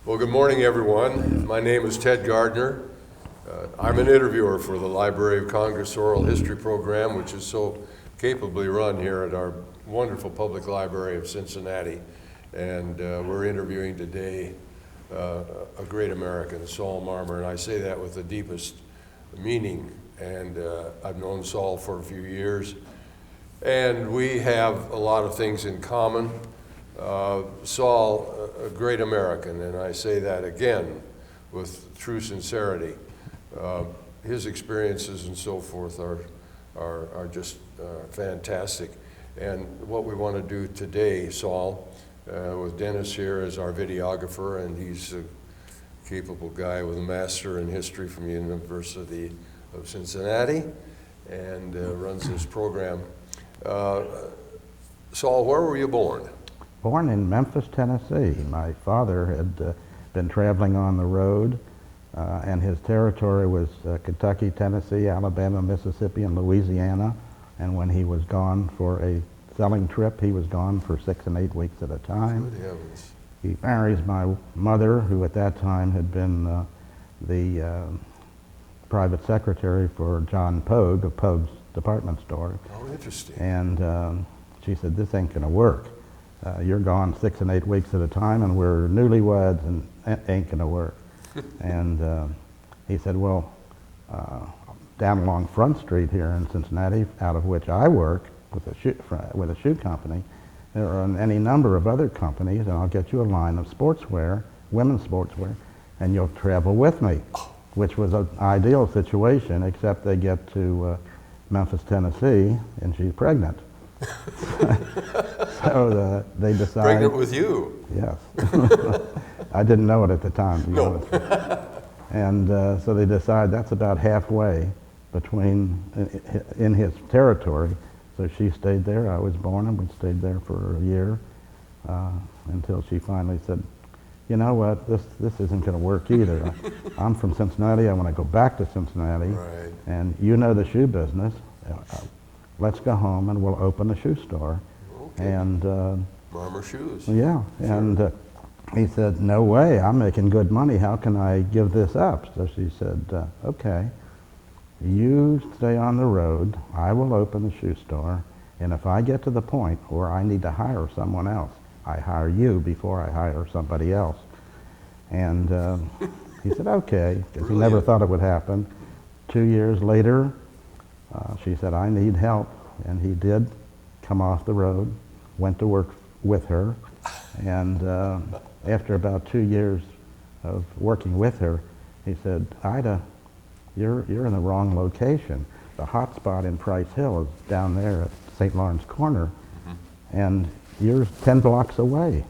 Well, good morning, everyone. My name is Ted Gardner. I'm an interviewer for the Library of Congress Oral History Program, which is so capably run here at our wonderful public library of Cincinnati. And we're interviewing today a great American, Saul Marmer, and I say that with the deepest meaning. And I've known Saul for a few years, and we have a lot of things in common. Saul, a great American, and I say that again with true sincerity. His experiences and so forth are just fantastic. And what we want to do today, Saul, with Dennis here as our videographer, and he's a capable guy with a master in history from the University of Cincinnati, and runs this program. Saul, where were you born? Born in Memphis, Tennessee. My father had been traveling on the road, and his territory was Kentucky, Tennessee, Alabama, Mississippi, and Louisiana. And when he was gone for a selling trip, he was gone for 6 and 8 weeks at a time. Good heavens. He marries my mother, who at that time had been the private secretary for John Pogue of Pogue's department store. Oh, interesting. And she said, "This ain't gonna work. You're gone 6 and 8 weeks at a time, and we're newlyweds, and it ain't gonna work." And he said, "Well, down along Front Street here in Cincinnati, out of which I work with a shoe company, there are any number of other companies, and I'll get you a line of sportswear, women's sportswear, and you'll travel with me," which was an ideal situation, except they get to Memphis, Tennessee, and she's pregnant. So they decide. Pregnant with you? Yes. I didn't know it at the time, to be honest. And so they decide that's about halfway between in his territory. So she stayed there. I was born, and we stayed there for a year until she finally said, "You know what? This isn't going to work either. I'm from Cincinnati. I want to go back to Cincinnati, Right. and you know the shoe business. Let's go home and we'll open a shoe store." Okay. And Marmer shoes. yeah, Sure. and he said, "No way, I'm making good money. How can I give this up?" So she said, "Okay, you stay on the road. I will open the shoe store, and if I get to the point where I need to hire someone else, I hire you before I hire somebody else." And he said, "Okay," because he never thought it would happen. 2 years later, she said, "I need help," and he did come off the road, went to work with her, and after about 2 years of working with her, he said, "Ida, you're in the wrong location. The hot spot in Price Hill is down there at St. Lawrence Corner, and you're 10 blocks away."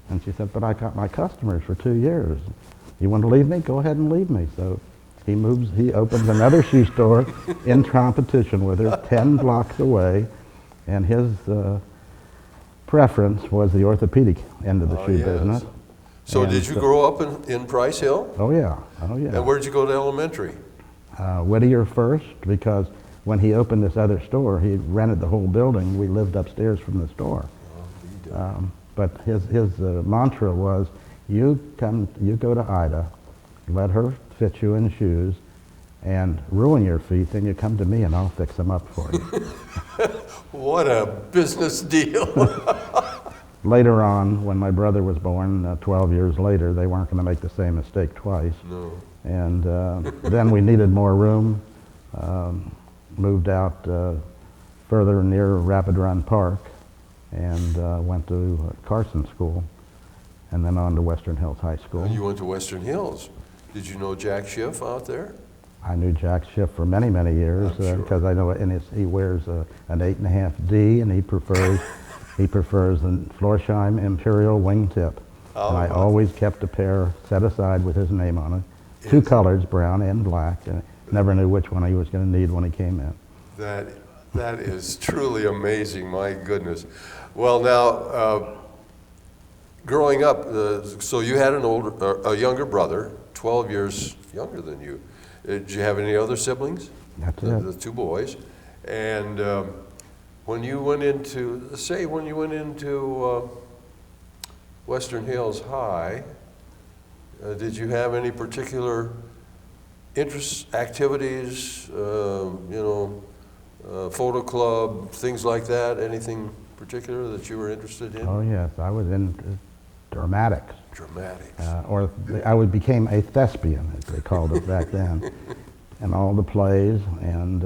And she said, "But I got my customers for 2 years. You want to leave me? Go ahead and leave me." So he opens another shoe store in competition with her, 10 blocks away, and his preference was the orthopedic end of the shoe business. So And did you grow up in Price Hill? Oh yeah, oh yeah. And where did you go to elementary? Whittier first, because when he opened this other store, he rented the whole building. We lived upstairs from the store. But his mantra was, you go to Ida, let her fit you in shoes, and ruin your feet, then you come to me and I'll fix them up for you. What a business deal. Later on, when my brother was born, 12 years later, they weren't going to make the same mistake twice. No. And then we needed more room, moved out further near Rapid Run Park, and went to Carson School, and then on to Western Hills High School. And you went to Western Hills. Did you know Jack Schiff out there? I knew Jack Schiff for many, many years, because I know he wears an 8.5 D, and he prefers the Florsheim Imperial wingtip. And I always kept a pair set aside with his name on it. Two colors, brown and black, and never knew which one he was going to need when he came in. That is truly amazing, my goodness. Well, now, growing up, so you had a younger brother, 12 years younger than you. Did you have any other siblings? That's it. The two boys. And when you went into, Western Hills High, Did you have any particular interests, activities, photo club, things like that? Anything particular that you were interested in? Oh yes, I was in dramatics. Dramatics. I became a thespian, as they called it back then, in all the plays. And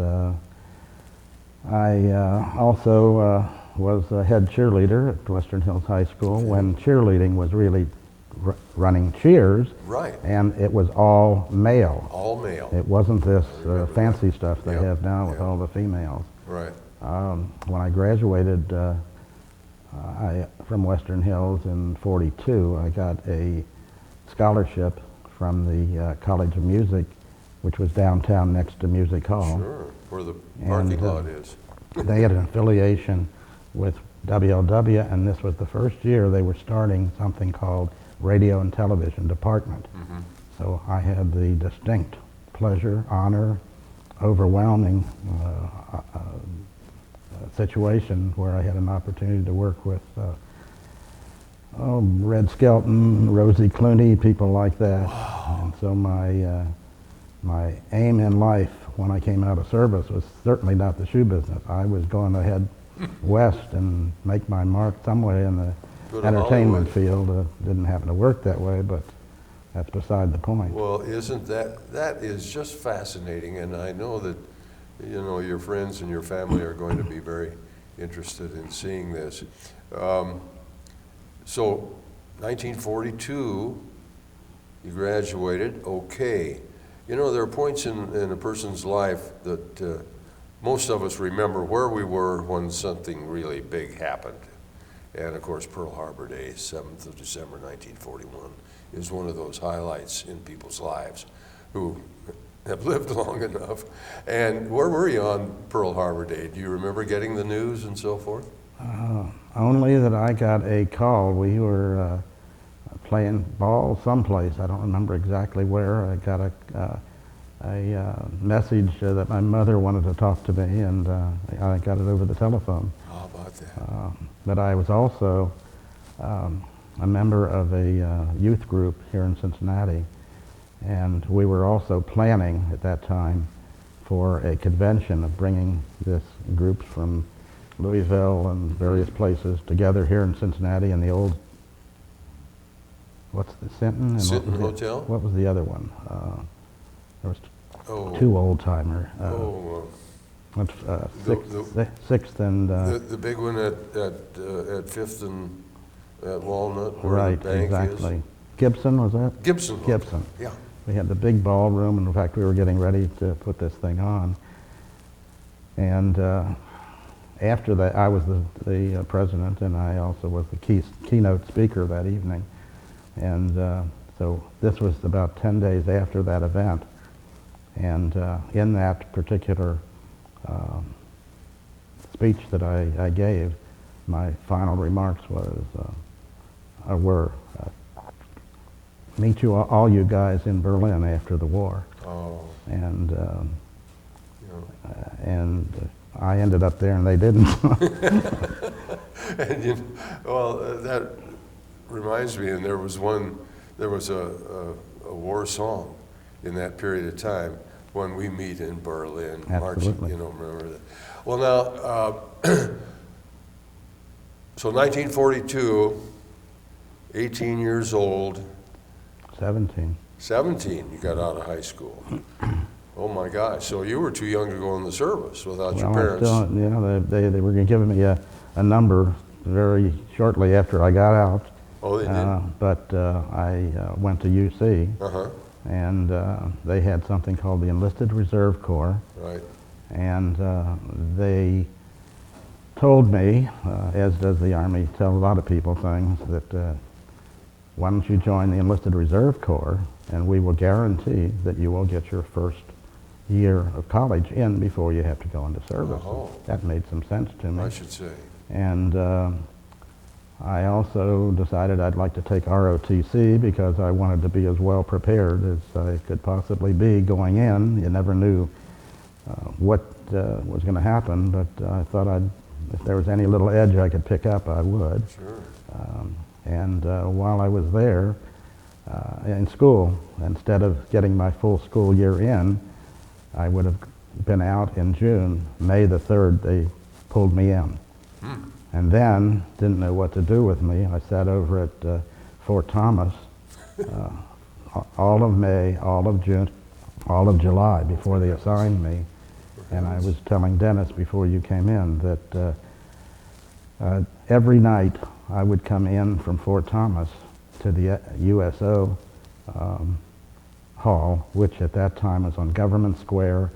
I also was a head cheerleader at Western Hills High School when cheerleading was really running cheers. Right. And it was all male. All male. It wasn't this fancy that. stuff they have now with all the females. Right. When I graduated from Western Hills in '42, I got a scholarship from the College of Music, which was downtown next to Music Hall. Sure, where the parking lot is. They had an affiliation with WLW, and this was the first year they were starting something called Radio and Television Department. Mm-hmm. So I had the distinct pleasure, honor, overwhelming situation where I had an opportunity to work with Red Skelton, Rosie Clooney, people like that. Wow. And so my aim in life when I came out of service was certainly not the shoe business. I was going to head west and make my mark somewhere in the entertainment field. Didn't happen to work that way, but that's beside the point. Well, isn't that is just fascinating, and I know that your friends and your family are going to be very interested in seeing this. So 1942, you graduated, okay. There are points in a person's life that most of us remember where we were when something really big happened. And of course, Pearl Harbor Day, 7th of December, 1941, is one of those highlights in people's lives who have lived long enough. And where were you on Pearl Harbor Day? Do you remember getting the news and so forth? Only that I got a call. We were playing ball someplace. I don't remember exactly where. I got a message that my mother wanted to talk to me, and I got it over the telephone. How about that? But I was also a member of a youth group here in Cincinnati, and we were also planning at that time for a convention of bringing this groups from Louisville and various places together here in Cincinnati in the old, what's the Sinton? And Sinton Hotel? What was the other one? There was two old-timer. Sixth and... the big one at Fifth and at Walnut, where right, the bank exactly. is. Gibson, was that? Gibson. Gibson. Yeah. We had the big ballroom, and in fact, we were getting ready to put this thing on. And after that, I was the president, and I also was the keynote speaker that evening. And so this was about 10 days after that event. And in that particular speech that I gave, my final remarks were meet you all you guys in Berlin after the war. Oh. And I ended up there, and they didn't. And that reminds me, and there was a war song in that period of time, When We Meet in Berlin, Absolutely. marching, remember that. Well, now, so 1942, 18 years old. 17. 17, you got out of high school. Oh my gosh, so you were too young to go in the service without your parents. They were giving me a number very shortly after I got out. Oh, they did? But I went to UC, Uh-huh. and they had something called the Enlisted Reserve Corps. Right. And they told me, as does the Army tell a lot of people things, that why don't you join the Enlisted Reserve Corps, and we will guarantee that you will get your first year of college in before you have to go into service. Oh. That made some sense to me. I should say. And I also decided I'd like to take ROTC because I wanted to be as well prepared as I could possibly be going in. You never knew what was going to happen, but I thought if there was any little edge I could pick up, I would. Sure. And while I was there, in school. Instead of getting my full school year in, I would have been out in June. May the 3rd, they pulled me in. And then, didn't know what to do with me. I sat over at Fort Thomas all of May, all of June, all of July before they assigned me. And I was telling Dennis before you came in that every night I would come in from Fort Thomas to the USO hall, which at that time was on Government Square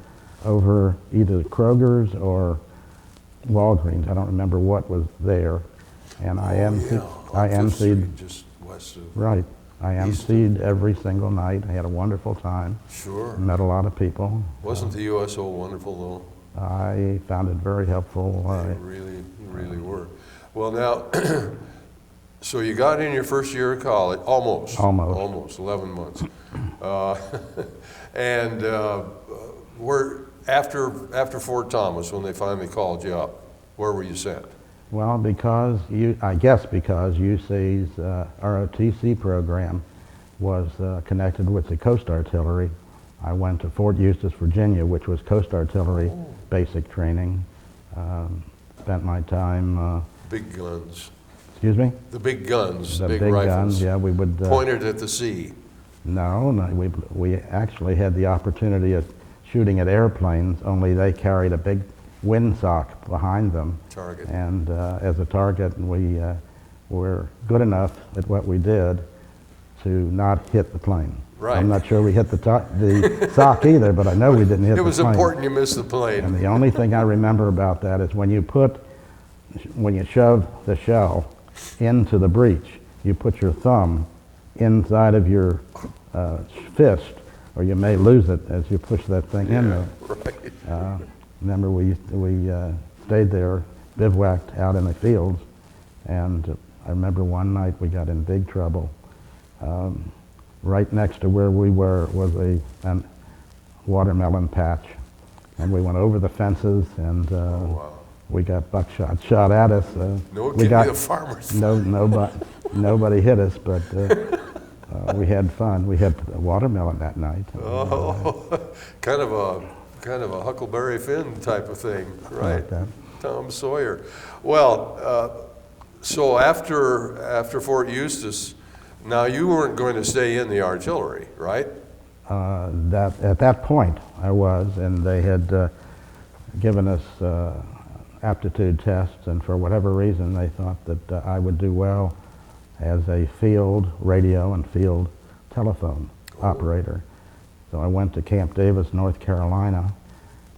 over either Kroger's or Walgreens. I don't remember what was there. And I emceed, just west of right. I emceed every single night. I had a wonderful time. Sure. Met a lot of people. Wasn't the USO wonderful though? I found it very helpful. You really were. Well, now, so you got in your first year of college, almost 11 months, and where after Fort Thomas, when they finally called you up, where were you sent? Well, I guess because UC's ROTC program was connected with the Coast Artillery, I went to Fort Eustis, Virginia, which was Coast Artillery basic training. Spent my time... big guns. Excuse me? The big guns, the big big rifles. Guns, yeah, we would... pointed at the sea. No, we actually had the opportunity of shooting at airplanes, only they carried a big windsock behind them. Target. And as a target, we were good enough at what we did to not hit the plane. Right. I'm not sure we hit the sock either, but I know we didn't hit the plane. It was important you missed the plane. And the only thing I remember about that is when you shove the shell into the breech, you put your thumb inside of your fist, or you may lose it as you push that thing in there. Right. Remember, we stayed there, bivouacked out in the fields, and I remember one night we got in big trouble. Right next to where we were was a watermelon patch, and we went over the fences, and we got buckshot shot at us. The farmers. Nobody hit us, but we had fun. We had watermelon that night. Kind of a Huckleberry Finn type of thing, right? Like Tom Sawyer. Well, so after Fort Eustis, now you weren't going to stay in the artillery, right? At that point I was, and they had given us aptitude tests, and for whatever reason they thought that I would do well as a field radio and field telephone operator. So I went to Camp Davis, North Carolina,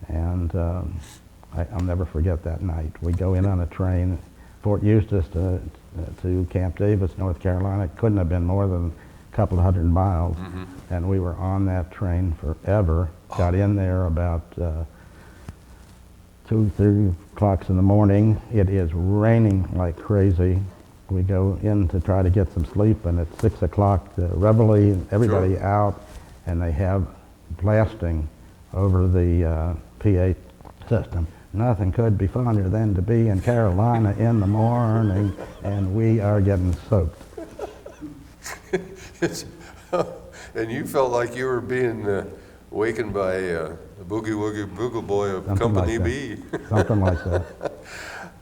and I'll never forget that night. We go in on a train, Fort Eustis to Camp Davis, North Carolina. It couldn't have been more than a couple of 100 miles, and we were on that train forever. Got in there about 2-3 o'clock in the morning. It is raining like crazy. We go in to try to get some sleep, and at 6 o'clock, the reveille, everybody out, and they have blasting over the PA system. Nothing could be funnier than to be in Carolina in the morning, and we are getting soaked. And you felt like you were being wakened by the boogie woogie boogle boy of Something Company like B. Something like that.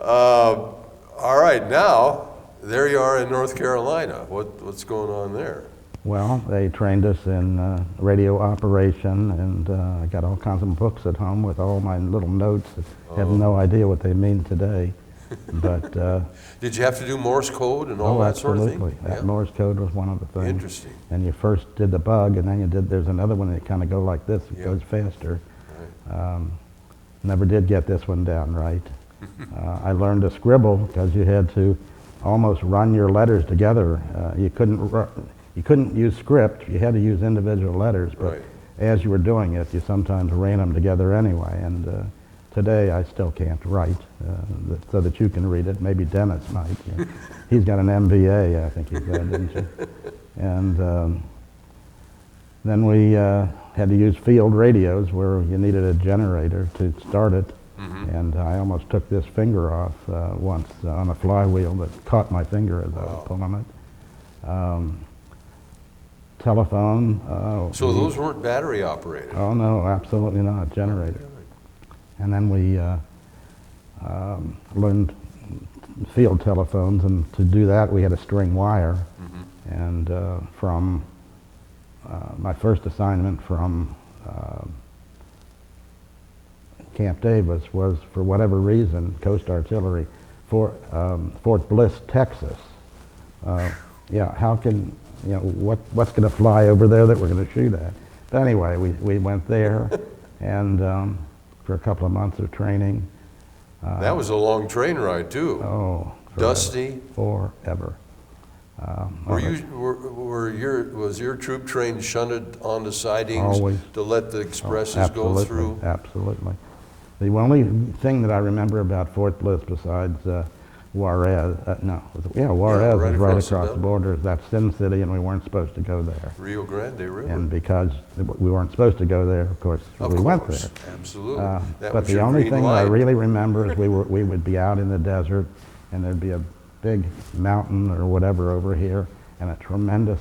All right, now there you are in North Carolina. What's going on there? Well, they trained us in radio operation, and I got all kinds of books at home with all my little notes that have no idea what they mean today. But did you have to do Morse code and all that sort of thing? Absolutely. That Morse code was one of the things. Interesting. And you first did the bug, and then there's another one that kind of go like this. It goes faster. Right. Never did get this one down right. I learned to scribble because you had to almost run your letters together. You couldn't use script. You had to use individual letters, but as you were doing it, you sometimes ran them together anyway. And today, I still can't write so that you can read it. Maybe Dennis might. He's got an MBA, I think he's got, didn't you? And then we had to use field radios where you needed a generator to start it. And I almost took this finger off once on a flywheel that caught my finger as I was pulling it. telephone. So those weren't battery operated? Oh, no, absolutely not, generator. And then we learned field telephones, and to do that we had a string wire. And from my first assignment from Camp Davis was, for whatever reason, Coast Artillery, for Fort Bliss, Texas. Yeah, how can, you know, what's going to fly over there that we're going to shoot at? But anyway, we went there, and for a couple of months of training. That was a long train ride too. Oh, Dusty. Forever. Was your troop train shunted onto sidings Always. to let the expresses go through? Absolutely. The only thing that I remember about Fort Bliss besides Juarez, Juarez right is right across the across the border. That's Sin City, and we weren't supposed to go there. Rio Grande River. And because we weren't supposed to go there, of course, we went there. Absolutely. But the only thing that I really remember is we would be out in the desert, and there'd be a big mountain or whatever over here, and a tremendous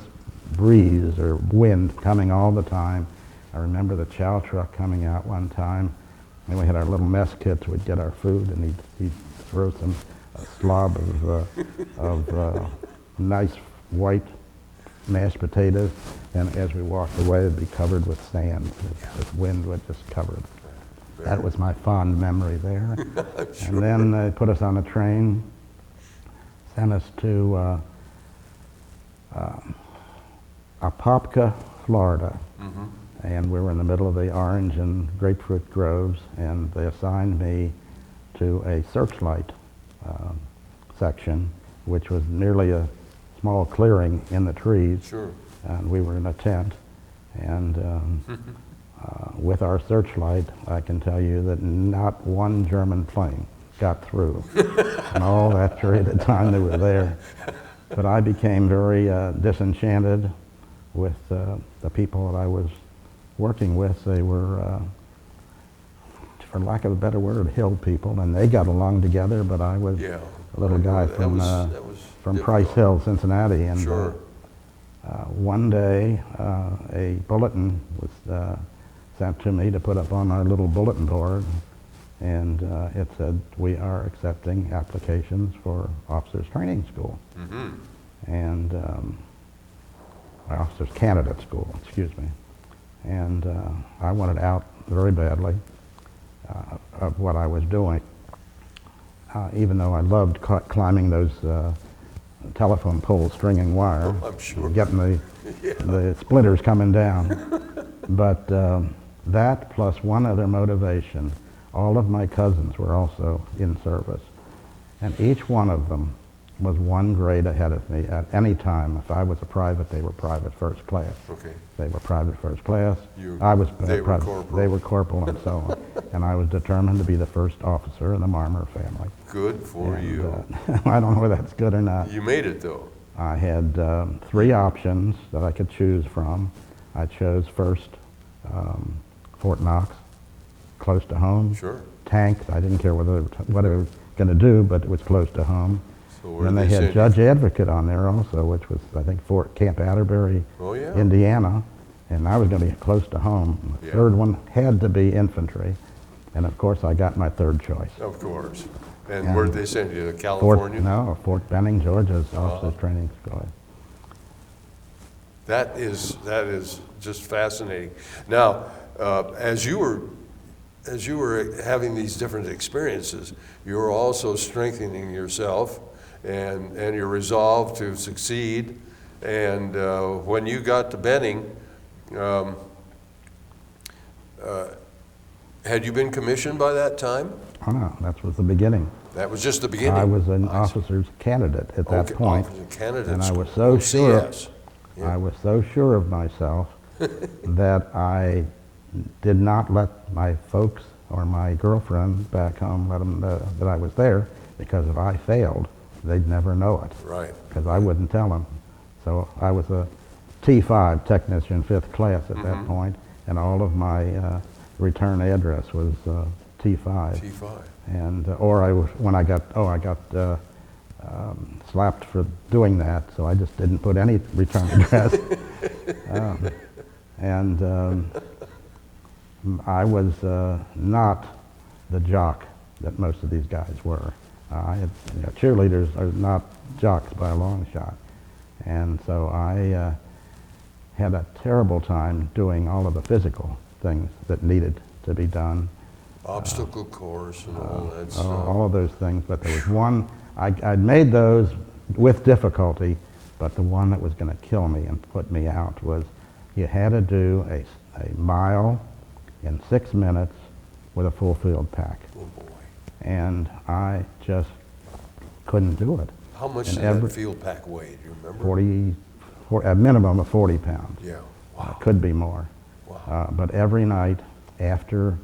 breeze or wind coming all the time. I remember the chow truck coming out one time, and we had our little mess kits. We'd get our food, and he'd throw a slob of nice white mashed potatoes, and as we walked away, it'd be covered with sand. The wind would just cover it. That was my fond memory there. Sure. And then they put us on a train, sent us to Apopka, Florida. And we were in the middle of the orange and grapefruit groves, and they assigned me to a searchlight section, which was merely a small clearing in the trees. Sure. And we were in a tent. And with our searchlight, I can tell you that not one German plane got through in all that period of time they were there. But I became very disenchanted with the people that I was working with. They were, for lack of a better word, hill people, and they got along together, but I was a little guy from Price Hill, Cincinnati. And sure. One day, a bulletin was sent to me to put up on our little bulletin board, and it said, "We are accepting applications for Officers Training School." And Officers Candidate School, excuse me. And I wanted out very badly of what I was doing, even though I loved climbing those telephone poles, stringing wire, I'm sure. getting the splinters coming down. But that plus one other motivation, all of my cousins were also in service, and each one of them was one grade ahead of me at any time. If I was a private, they were private first class. Okay. They were private first class. They were corporal. They were corporal and so on. And I was determined to be the first officer in the Marmer family. Good for you. I don't know whether that's good or not. You made it though. I had 3 options that I could choose from. I chose first Fort Knox, close to home. Sure. Tanks. I didn't care what they were going to do, but it was close to home. So and they had Judge Advocate on there also, which was, I think, Fort Camp Atterbury, Indiana, and I was going to get close to home. The third one had to be infantry, and of course I got my third choice. Of course. And where did they send you, to California? Fort Benning, Georgia's Officers Training School. That is just fascinating. Now, as you were having these different experiences, you were also strengthening yourself and your resolve to succeed. And when you got to Benning, had you been commissioned by that time? Oh no, that was the beginning. That was just the beginning? I was an officer's candidate at that point. Candidate. And I was so sure. Yeah. I was so sure of myself that I did not let my folks or my girlfriend back home let them know that I was there, because if I failed, they'd never know it. Right. Because I wouldn't tell them. So I was a T5 technician, 5th class at that point, and all of my return address was T5. T5. And I got slapped for doing that, so I just didn't put any return address. I was not the jock that most of these guys were. Cheerleaders are not jocks by a long shot. And so I had a terrible time doing all of the physical things that needed to be done. Obstacle course and all that stuff. All of those things, but there was one, I'd made those with difficulty, but the one that was going to kill me and put me out was you had to do a mile in 6 minutes with a full field pack. Oh boy. And I just couldn't do it. How much did that field pack weigh? Do you remember? A minimum of 40 pounds. Yeah. Wow. Could be more. Wow. But every night after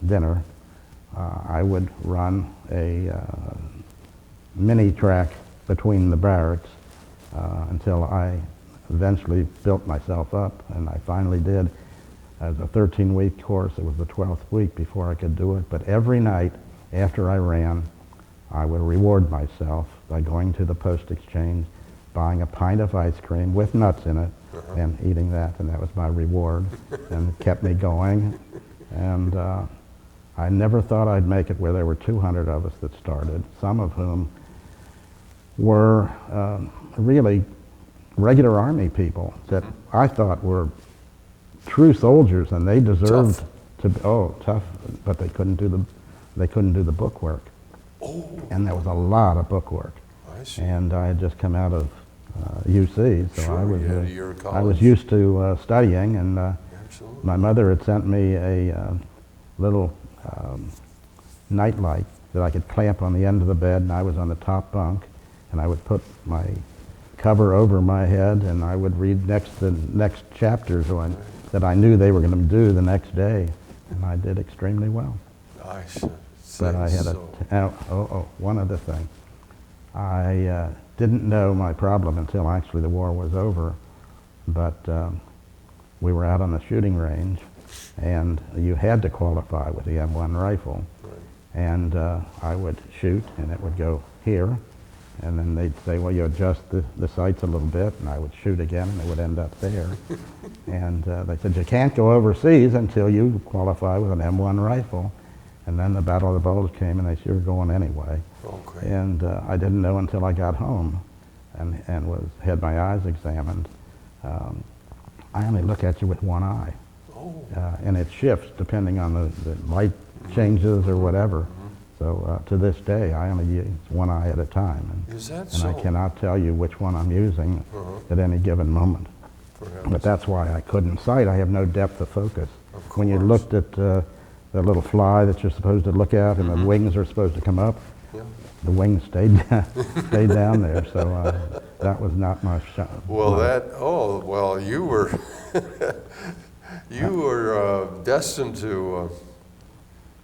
dinner, I would run a mini track between the barracks until I eventually built myself up, and I finally did. It was a 13-week course. It was the 12th week before I could do it. But every night after I ran, I would reward myself by going to the post exchange, buying a pint of ice cream with nuts in it, and eating that, and that was my reward, and it kept me going. And I never thought I'd make it where there were 200 of us that started, some of whom were really regular Army people that I thought were true soldiers, and they deserved tough, but they couldn't do the book work. Oh. And there was a lot of book work. I see. And I had just come out of UC, so Sure, you had a year of I was college. used to studying, and Absolutely. my mother had sent me a little night light that I could clamp on the end of the bed, and I was on the top bunk, and I would put my cover over my head, and I would read the next chapters that I knew they were going to do the next day, and I did extremely well. Nice. But I had one other thing. I didn't know my problem until actually the war was over, but we were out on the shooting range, and you had to qualify with the M1 rifle. Right. And I would shoot, and it would go here, and then they'd say, well, you adjust the sights a little bit, and I would shoot again, and it would end up there. And they said, you can't go overseas until you qualify with an M1 rifle. And then the Battle of the Bulge came, and they said, you're going anyway. Okay. And I didn't know until I got home and had my eyes examined. I only look at you with one eye. Oh. And it shifts depending on the light changes or whatever. So to this day, I only use one eye at a time. Is that and so? I cannot tell you which one I'm using at any given moment. Perhaps. But that's why I couldn't sight. I have no depth of focus. Of When you course. looked at the little fly that you're supposed to look at, and the wings are supposed to come up, Yeah. the wings stayed down there. So that was not my shot. Well, you were you were destined to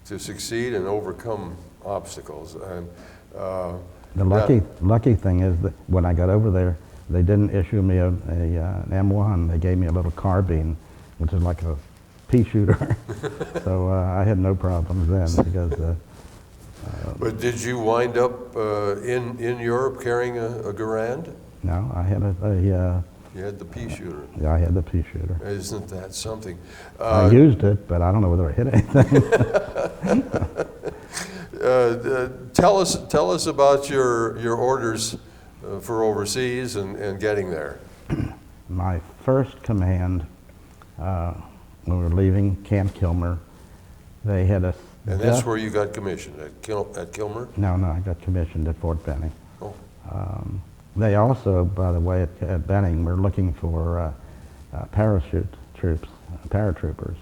succeed and overcome obstacles. And The lucky thing is that when I got over there, they didn't issue me an M1. They gave me a little carbine, which is like a pea shooter. So I had no problems then because. But did you wind up in Europe carrying a Garand? No, I had You had the pea shooter. yeah, I had the pea shooter. Isn't that something? I used it, but I don't know whether I hit anything. Tell us about your orders for overseas and getting there. My first command, when we were leaving Camp Kilmer, they had us. And that's where you got commissioned, at Kilmer? No, I got commissioned at Fort Benning. Oh. They also, by the way, at Benning, were looking for parachute troops, paratroopers,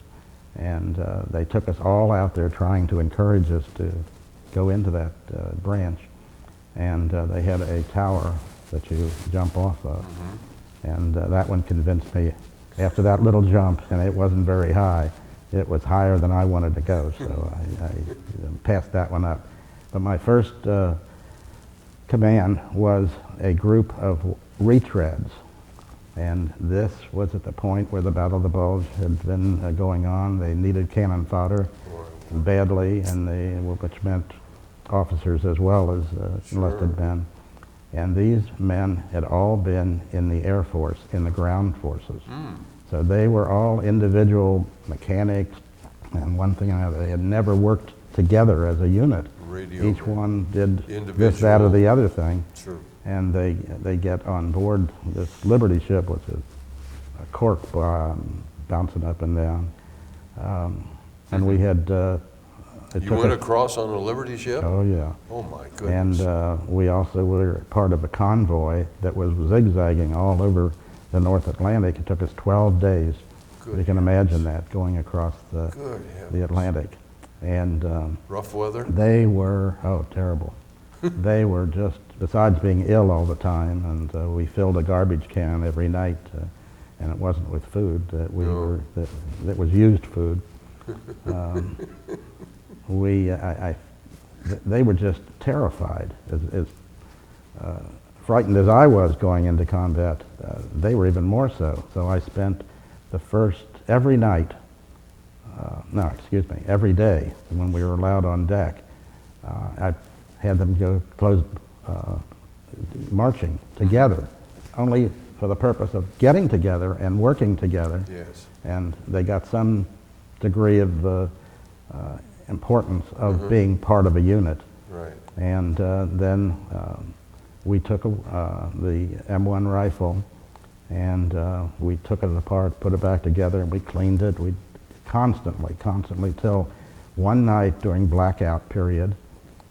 and they took us all out there trying to encourage us to go into that branch. And they had a tower that you jump off of, and that one convinced me. After that little jump, and it wasn't very high, it was higher than I wanted to go, so I passed that one up. But my first command was a group of retreads, and this was at the point where the Battle of the Bulge had been going on. They needed cannon fodder badly, and which meant officers as well as enlisted men. And these men had all been in the Air Force, in the ground forces. So they were all individual mechanics, and one thing or another. They had never worked together as a unit. Radio. Each one did this, that, or the other thing. Sure. And they get on board this Liberty ship, which is a cork bouncing up and down. And we had... You went across on a Liberty ship? Oh, yeah. Oh, my goodness. And we also were part of a convoy that was zigzagging all over the North Atlantic. It took us 12 days. Good You can imagine that, going across the Atlantic. And rough weather? they were, oh, terrible. They were just, besides being ill all the time, and we filled a garbage can every night, and it wasn't with food, that that was used food. They were just terrified. As frightened as I was going into combat, they were even more so. So I spent the first, every night, every day when we were allowed on deck, I had them go marching together, only for the purpose of getting together and working together. Yes. And they got some degree of importance of being part of a unit. Right. And then we took the M1 rifle, and we took it apart, put it back together, and we cleaned it. We constantly, till one night during blackout period,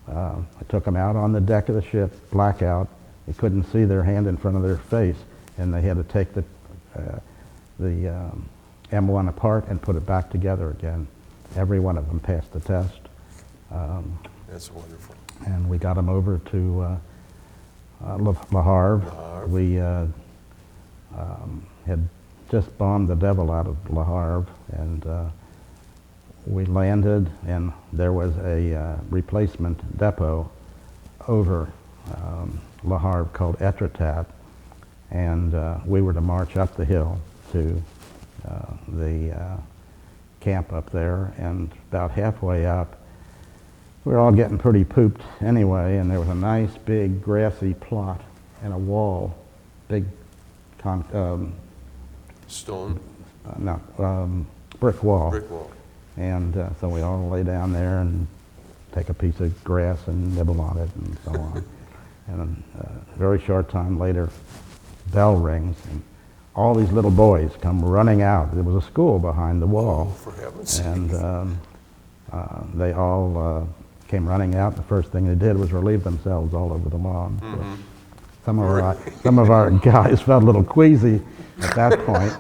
I took them out on the deck of the ship, blackout. They couldn't see their hand in front of their face, and they had to take the M1 apart and put it back together again. Every one of them passed the test. That's wonderful. And we got them over to Le Havre. We had just bombed the devil out of Le Havre, and we landed, and there was a replacement depot over Le Havre called Etretat, and we were to march up the hill to the camp up there, and about halfway up, we were all getting pretty pooped anyway, and there was a nice big grassy plot and a wall, big Stone? Brick wall. Brick wall. And so we all lay down there and take a piece of grass and nibble on it and so on. And a very short time later, bell rings, and all these little boys come running out. There was a school behind the wall. Oh, for heaven's sake. And they all came running out. The first thing they did was relieve themselves all over the lawn. So some of our guys felt a little queasy at that point,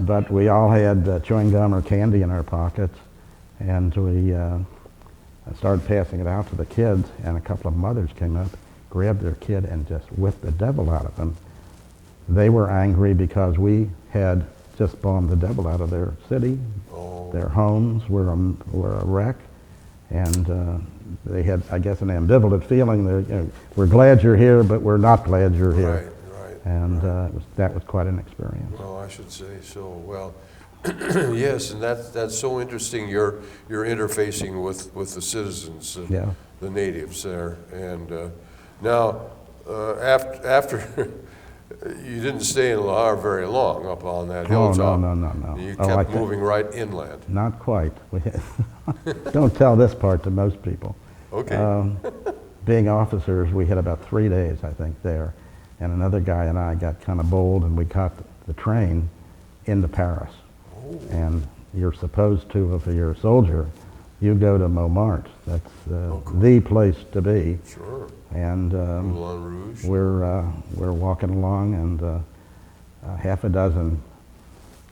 but we all had chewing gum or candy in our pockets, and we started passing it out to the kids, and a couple of mothers came up, grabbed their kid, and just whipped the devil out of them. They were angry because we had just bombed the devil out of their city. Their homes were a wreck, and they had, I guess, an ambivalent feeling that, we're glad you're here, but we're not glad you're here. Right. And that was quite an experience. Well, I should say so. Well, yes, and that's so interesting. You're interfacing with the citizens, the natives there, and now after. You didn't stay in Le Havre very long up on that hilltop. No. You kept moving right inland. Not quite. Don't tell this part to most people. Okay. Being officers, we had about 3 days, I think, there. And another guy and I got kind of bold, and we caught the train into Paris. Oh. And you're supposed to, if you're a soldier, you go to Montmartre. That's the place to be. Sure. And Moulin Rouge. we're walking along, and half a dozen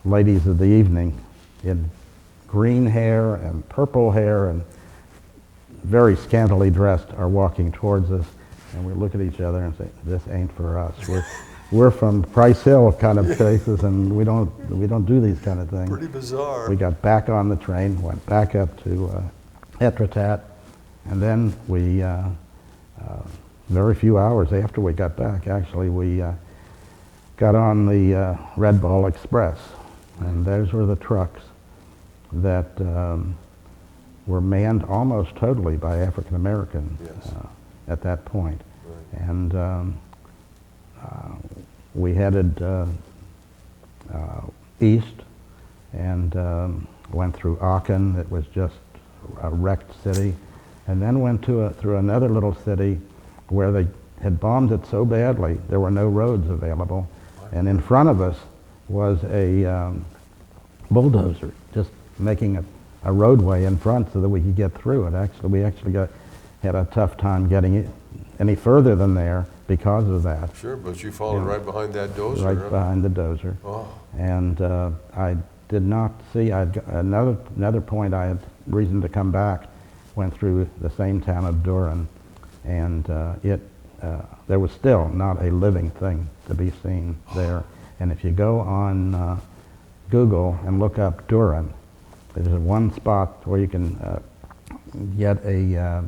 ladies of the evening in green hair and purple hair and very scantily dressed are walking towards us, and we look at each other and say, "This ain't for us. We're from Price Hill kind of places, and we don't do these kind of things." Pretty bizarre. We got back on the train, went back up to Etretat, and then we. Very few hours after we got back, actually, we got on the Red Ball Express, and those were the trucks that were manned almost totally by African American Yes. at that point. Right. And we headed east and went through Aachen. It was just a wrecked city, and then went through another little city where they had bombed it so badly there were no roads available, and in front of us was a bulldozer just making a roadway in front so that we could get through it. We actually had a tough time getting it any further than there because of that. Sure, but you followed right behind that dozer, Right huh? behind the dozer. Oh, And I did not see, another point I had reason to come back, went through the same town of Duren, and there was still not a living thing to be seen there. And if you go on Google and look up Duren, there's one spot where you can get a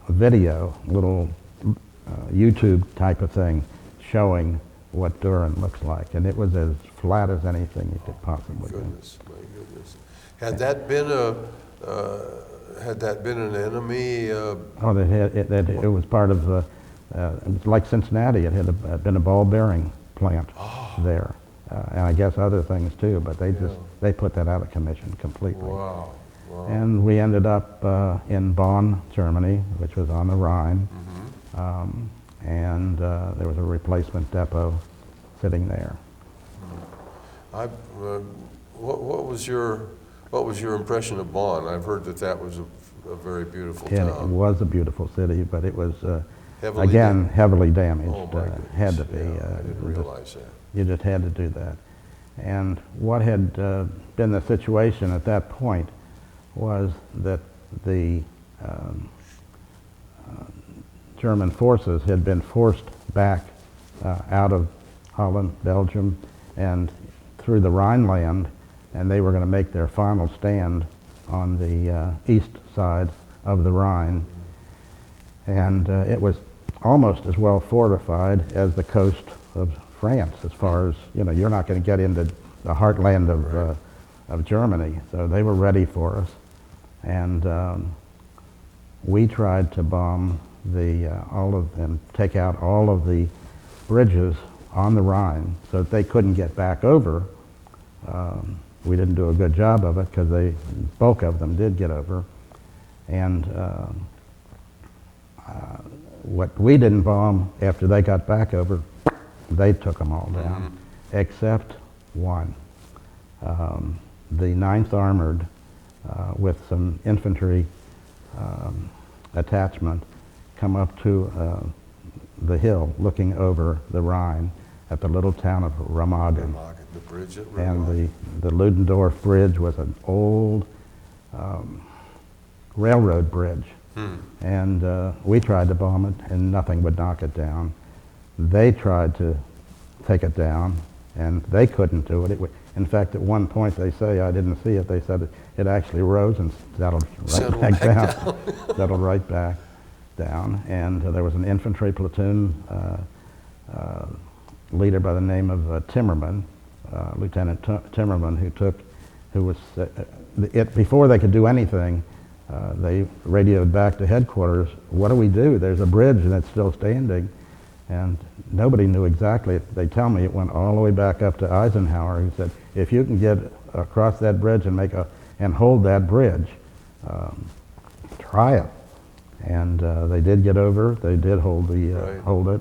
video, little YouTube type of thing, showing what Duren looks like, and it was as flat as anything you could possibly do. goodness, my goodness. Had that been an enemy? Oh, it was part of it was like Cincinnati. It had been a ball bearing plant there, and I guess other things too. But they put that out of commission completely. Wow, wow. And we ended up in Bonn, Germany, which was on the Rhine, and there was a replacement depot sitting there. What was your impression of Bonn? I've heard that was a very beautiful And town. it was a beautiful city, but it was Heavily again heavily damaged. Oh my goodness. Had to be. Yeah, I didn't realize that. You just had to do that. And what had been the situation at that point was that the German forces had been forced back out of Holland, Belgium, and through the Rhineland, and they were going to make their final stand on the east side of the Rhine. And it was almost as well fortified as the coast of France, as far as, you're not going to get into the heartland of Germany. So they were ready for us. And we tried to bomb and take out all of the bridges on the Rhine so that they couldn't get back over. We didn't do a good job of it because bulk of them did get over. And what we didn't bomb after they got back over, they took them all down, except one. The 9th Armored, with some infantry attachment, come up to the hill looking over the Rhine at the little town of Remagen. The bridge at And Remagen. the Ludendorff Bridge was an old railroad bridge. And we tried to bomb it, and nothing would knock it down. They tried to take it down, and they couldn't do it. In fact, at one point they say, I didn't see it, they said it actually rose and settled right back down. Settled right back down. And there was an infantry platoon leader by the name of Timmerman, Lieutenant Timmerman, before they could do anything, they radioed back to headquarters, what do we do? There's a bridge and it's still standing. And nobody knew exactly. They tell me it went all the way back up to Eisenhower, who said, if you can get across that bridge and hold that bridge, try it. And they did get over. They did hold it.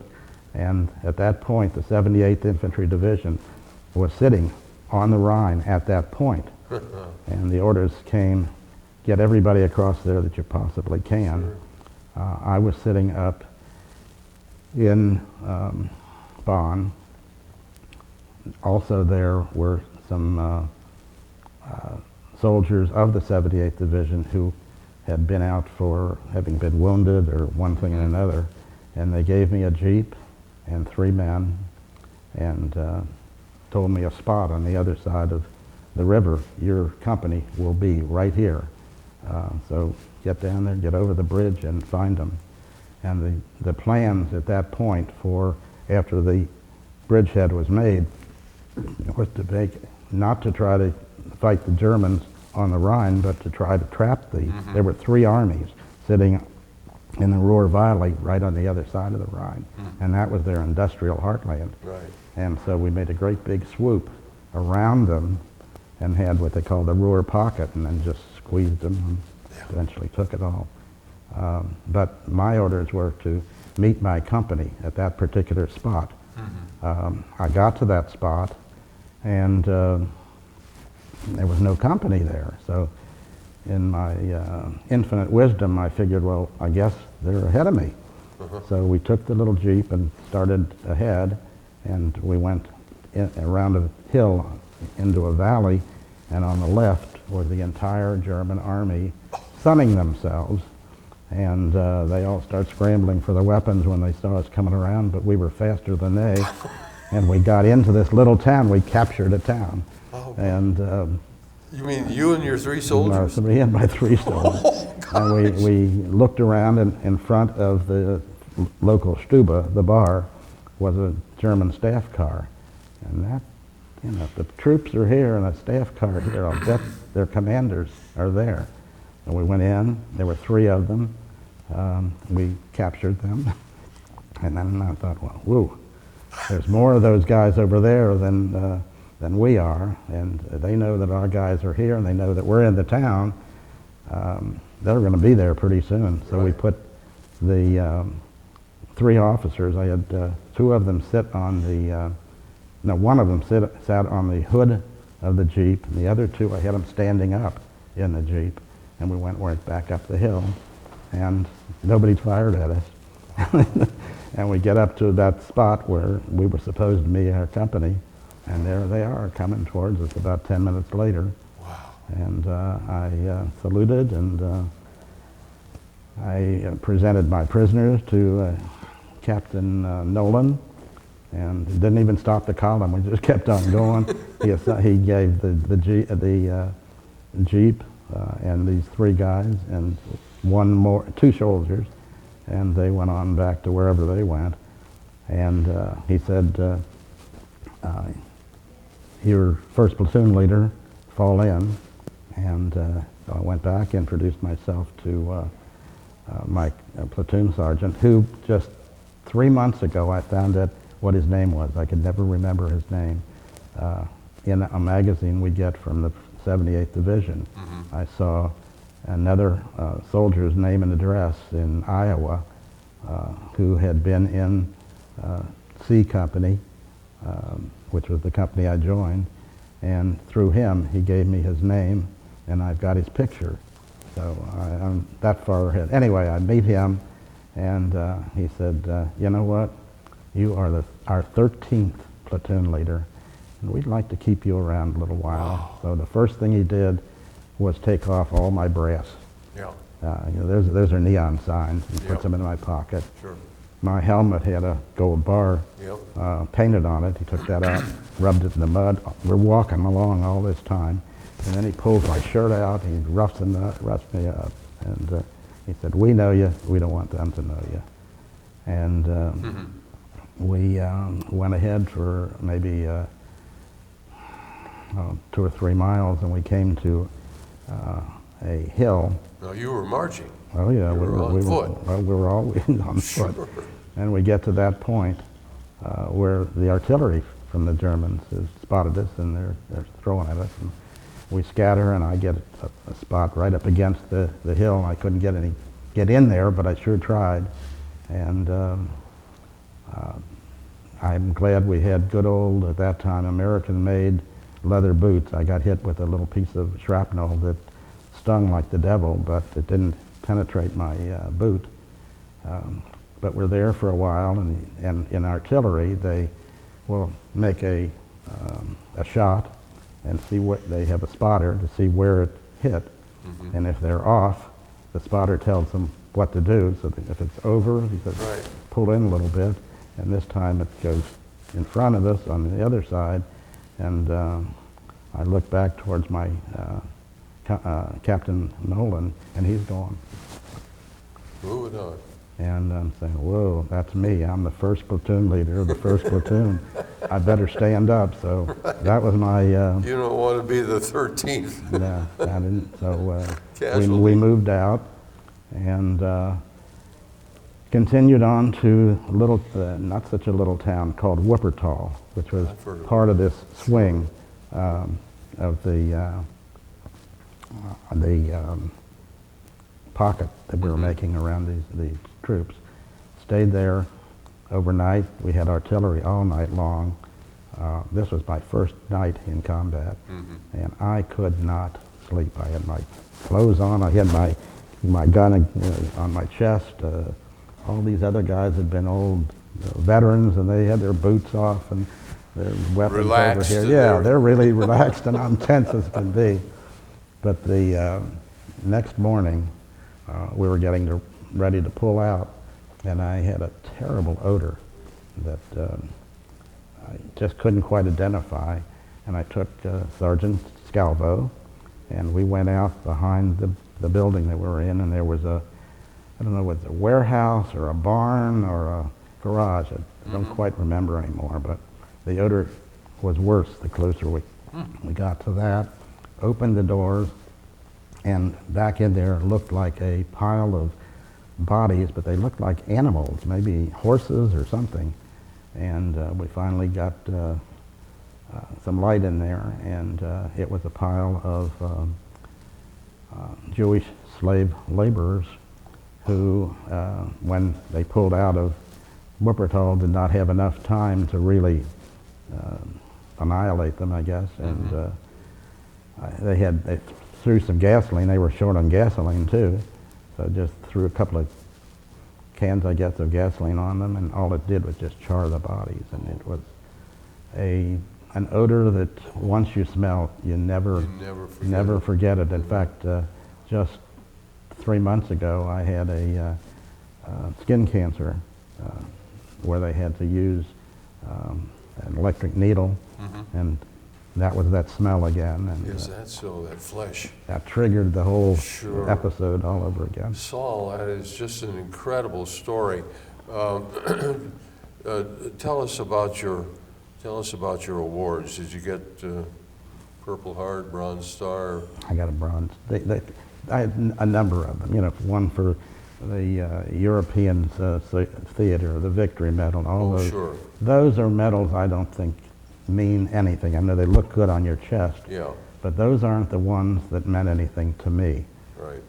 And at that point, the 78th Infantry Division was sitting on the Rhine at that point. And the orders came, get everybody across there that you possibly can. Sure. I was sitting up in Bonn. Also there were some soldiers of the 78th Division who had been out for having been wounded or one thing and another, and they gave me a Jeep and 3 men and told me a spot on the other side of the river. Your company will be right here. So get down there, get over the bridge and find them. And the plans at that point for after the bridgehead was made was not to try to fight the Germans on the Rhine, but to try to trap the, there were 3 armies sitting in the Ruhr Valley right on the other side of the Rhine. And that was their industrial heartland. Right. And so we made a great big swoop around them and had what they called the Ruhr pocket, and then just squeezed them and eventually took it all. But my orders were to meet my company at that particular spot. I got to that spot, and there was no company there. So in my infinite wisdom, I figured, well, I guess they're ahead of me. So we took the little Jeep and started ahead, and we went around a hill into a valley, and on the left was the entire German army sunning themselves. And they all start scrambling for their weapons when they saw us coming around, but we were faster than they. And we got into this little town. We captured a town. Oh, and you mean you and your 3 soldiers? Me and my 3 soldiers. Oh, and we looked around, and in front of the local Stube, the bar, was a German staff car. And that, you know, if the troops are here and a staff car here, I'll bet their commanders are there. And we went in. There were 3 of them. We captured them. And then I thought, well, whoo, there's more of those guys over there than we are, and they know that our guys are here, and they know that we're in the town. They're going to be there pretty soon. So we put the 3 officers, I had 2 of them sit on the, no, one of them sat on the hood of the Jeep, and the other 2, I had them standing up in the Jeep, and we went right back up the hill, and nobody fired at us. And we get up to that spot where we were supposed to meet our company, and there they are coming towards us about 10 minutes later. Wow. And I saluted, and I presented my prisoners to Captain Nolan, and didn't even stop the column. We just kept on going. He gave the Jeep and these 3 guys and 2 soldiers, and they went on back to wherever they went. And he said, your first platoon leader, fall in. And I went back, introduced myself to my platoon sergeant, who just 3 months ago I found out what his name was. I could never remember his name. In a magazine we get from the 78th Division, I saw another soldier's name and address in Iowa who had been in C Company, which was the company I joined, and through him he gave me his name, and I've got his picture. So I'm that far ahead. Anyway, I meet him, and he said, you know what, you are our 13th platoon leader, and we'd like to keep you around a little while. Wow. So the first thing he did was take off all my brass. Yeah. You know, those are neon signs. He Yep. puts them in my pocket. Sure. My helmet had a gold bar painted on it. He took that out, rubbed it in the mud. We're walking along all this time, and then he pulls my shirt out. He roughs me up, and he said, "We know you. We don't want them to know you." And we went ahead for maybe 2 or 3 miles, and we came to a hill. Now you were marching. Oh yeah, You were on foot. We were always on foot. Sure. And we get to that point where the artillery from the Germans has spotted us, and they're throwing at us. And we scatter, and I get a spot right up against the hill. I couldn't get in there, but I sure tried. And I'm glad we had good old, at that time, American-made leather boots. I got hit with a little piece of shrapnel that stung like the devil, but it didn't penetrate my boot. But we're there for a while, and in artillery, they will make a shot and see what, they have a spotter to see where it hit. And if they're off, the spotter tells them what to do. So that if it's over, he says, Right. pull in a little bit, and this time it goes in front of us on the other side. And I look back towards my Captain Nolan, and he's gone. Moving on. And I'm saying, whoa, that's me. I'm the first platoon leader of the first platoon. I better stand up. So that was my... You don't want to be the 13th. No, I didn't. So we Casualty. moved out and continued on to a little, not such a little town called Wuppertal, which was I've heard of part of this swing of the pocket that we were making around these troops. Stayed there overnight. We had artillery all night long. This was my first night in combat, and I could not sleep. I had my clothes on. I had my gun on my chest. All these other guys had been old veterans, and they had their boots off and their weapons Relaxed over and here. Yeah, they're- they're really relaxed, and I'm tense as can be. But the next morning, we were getting ready to pull out, and I had a terrible odor that I just couldn't quite identify. And I took Sergeant Scalvo, and we went out behind the building that we were in, and there was I don't know, whether it was a warehouse or a barn or a garage. I don't quite remember anymore, but the odor was worse the closer we got to that. Opened the doors, and back in there looked like a pile of bodies, but they looked like animals, maybe horses or something. And we finally got some light in there, and it was a pile of Jewish slave laborers who, when they pulled out of Wuppertal, did not have enough time to really annihilate them, I guess. And they threw some gasoline. They were short on gasoline too, so just threw a couple of cans, I guess, of gasoline on them, and all it did was just char the bodies. And it was an odor that once you smell, you never forget it. In fact, just 3 months ago, I had a skin cancer where they had to use an electric needle, and that was that smell again. And Is that so, that flesh? that triggered the whole Sure. episode all over again. Saul, that is just an incredible story. Tell us about your awards. Did you get Purple Heart, Bronze Star? I got a bronze. I had a number of them. You know, one for the European Theater, the Victory Medal, all those. Sure. Those are medals I don't think mean anything. I know they look good on your chest, Yeah, but those aren't the ones that meant anything to me. right.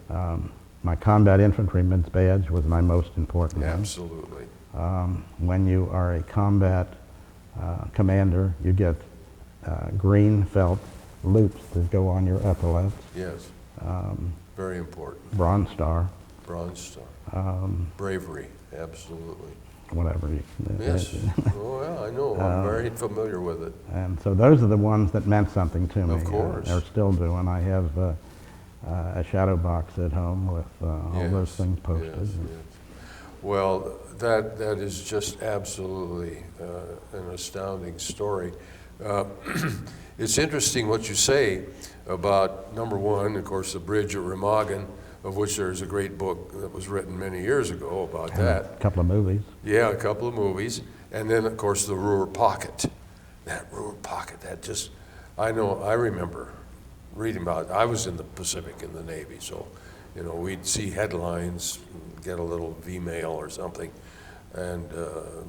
My combat infantryman's badge was my most important one. Absolutely. When you are a combat commander, you get green felt loops that go on your epaulets, Yes. Very important. Bronze Star, Bronze Star. Bravery. Absolutely. whatever. Yes. Oh, yeah, I know. I'm very familiar with it. And so those are the ones that meant something to me. Of course. Or still do, and I have a shadow box at home with all those Yes, things posted. yes, yes. Well, that is just absolutely an astounding story. It's interesting what you say about, number one, of course, the bridge at Remagen, of which there's a great book that was written many years ago about that. A couple of movies. Yeah, a couple of movies. And then, of course, the Ruhr Pocket. That Ruhr Pocket, that just, I remember reading about it. I was in the Pacific in the Navy, so, you know, we'd see headlines, get a little V-mail or something, and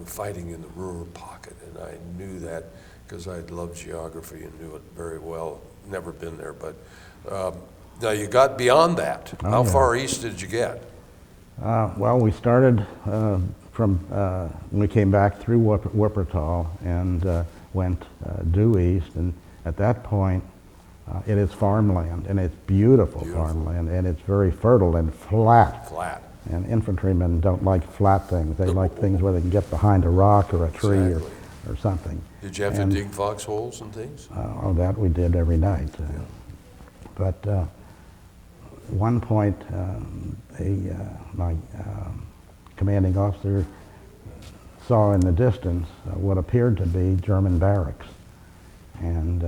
fighting in the Ruhr Pocket. And I knew that because I'd loved geography and knew it very well. Never been there, but now you got beyond that. How far east did you get? Well, we started from, when we came back through Wuppertal and went due east, and at that point, it is farmland, and it's beautiful farmland, and it's very fertile and flat. Flat. And infantrymen don't like flat things. They like things where they can get behind a rock or a tree Exactly. or something. Did you have to dig foxholes and things? Oh, that we did every night. But one point, my commanding officer saw in the distance what appeared to be German barracks. And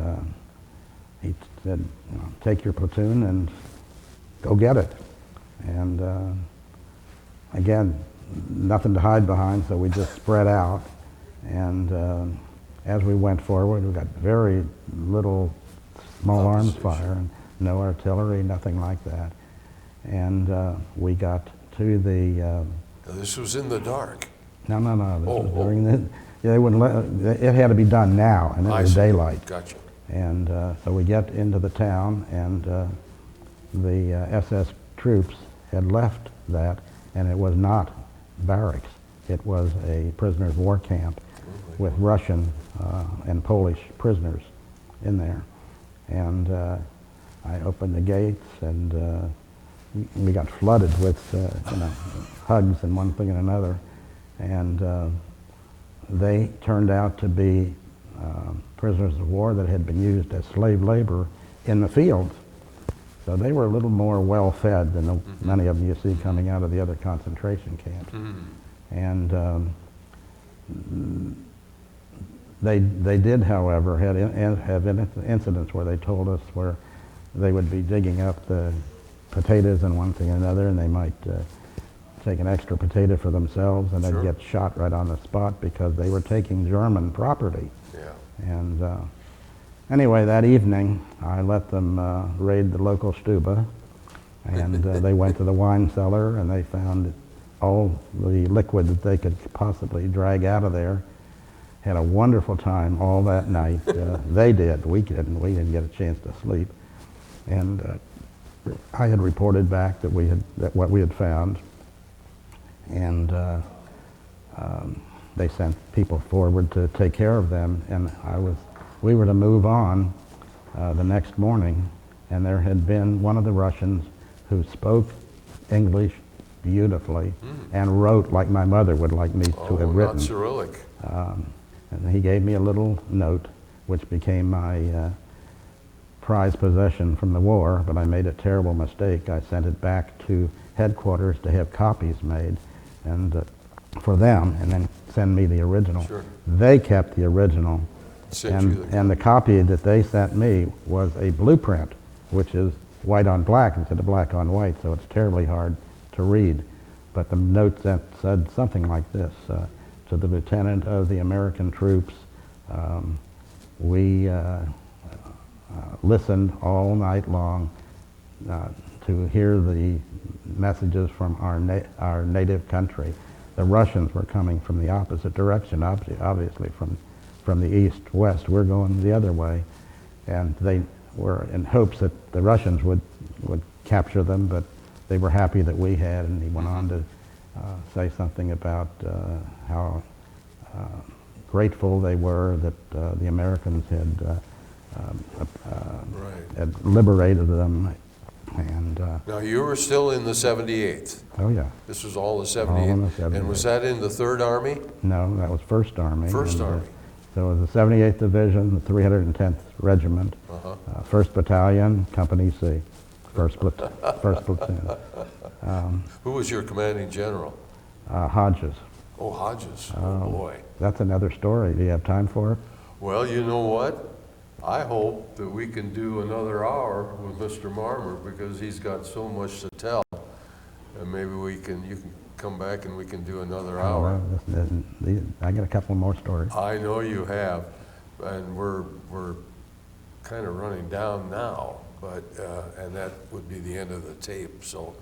he said, you know, take your platoon and go get it. And again, nothing to hide behind, so we just spread out. And as we went forward, we got very little small arms fire, and no artillery, nothing like that. And we got to the... This was in the dark. No. This was during the... Yeah, they wouldn't let... It had to be done now, and it was daylight. Gotcha. And so we get into the town, and the SS troops had left that, and it was not barracks. It was a prisoners' of war camp with Russian and Polish prisoners in there. And I opened the gates, and we got flooded with hugs and one thing and another. And they turned out to be prisoners of war that had been used as slave labor in the fields. So they were a little more well-fed than the, many of them you see coming out of the other concentration camps. And they did, however, have incidents where they told us where they would be digging up the potatoes and one thing and another, and they might take an extra potato for themselves, and they'd get shot right on the spot because they were taking German property. Yeah. And anyway, that evening, I let them raid the local stuba, and they went to the wine cellar, and they found all the liquid that they could possibly drag out of there. Had a wonderful time all that night. They did. We didn't. We didn't get a chance to sleep. And I had reported back that what we had found, and they sent people forward to take care of them. And we were to move on the next morning, and there had been one of the Russians who spoke English beautifully and wrote like my mother would like me to have written. Not Cyrillic. And he gave me a little note, which became my prized possession from the war, but I made a terrible mistake. I sent it back to headquarters to have copies made and for them, and then send me the original. Sure. They kept the original, and the copy that they sent me was a blueprint, which is white on black instead of black on white, so it's terribly hard to read. But the note said something like this: to the lieutenant of the American troops, we listened all night long to hear the messages from our native country. The Russians were coming from the opposite direction, obviously from the east-west. We're going the other way. And they were in hopes that the Russians would capture them, but they were happy that we had. And he went on to say something about how grateful they were that the Americans had liberated them. And now you were still in the 78th. Oh yeah. This was all the 78th. All in the 78th. And was that in the 3rd Army? No, that was 1st Army. First Army. So it was the 78th Division, the 310th Regiment, 1st Battalion, Company C, 1st Platoon. Who was your commanding general? Hodges. Oh, Hodges. Oh, boy. That's another story. Do you have time for it? Well, you know what? I hope that we can do another hour with Mr. Marmer because he's got so much to tell. And maybe you can come back and we can do another hour. I got a couple more stories. I know you have, and we're kind of running down now, but and that would be the end of the tape. So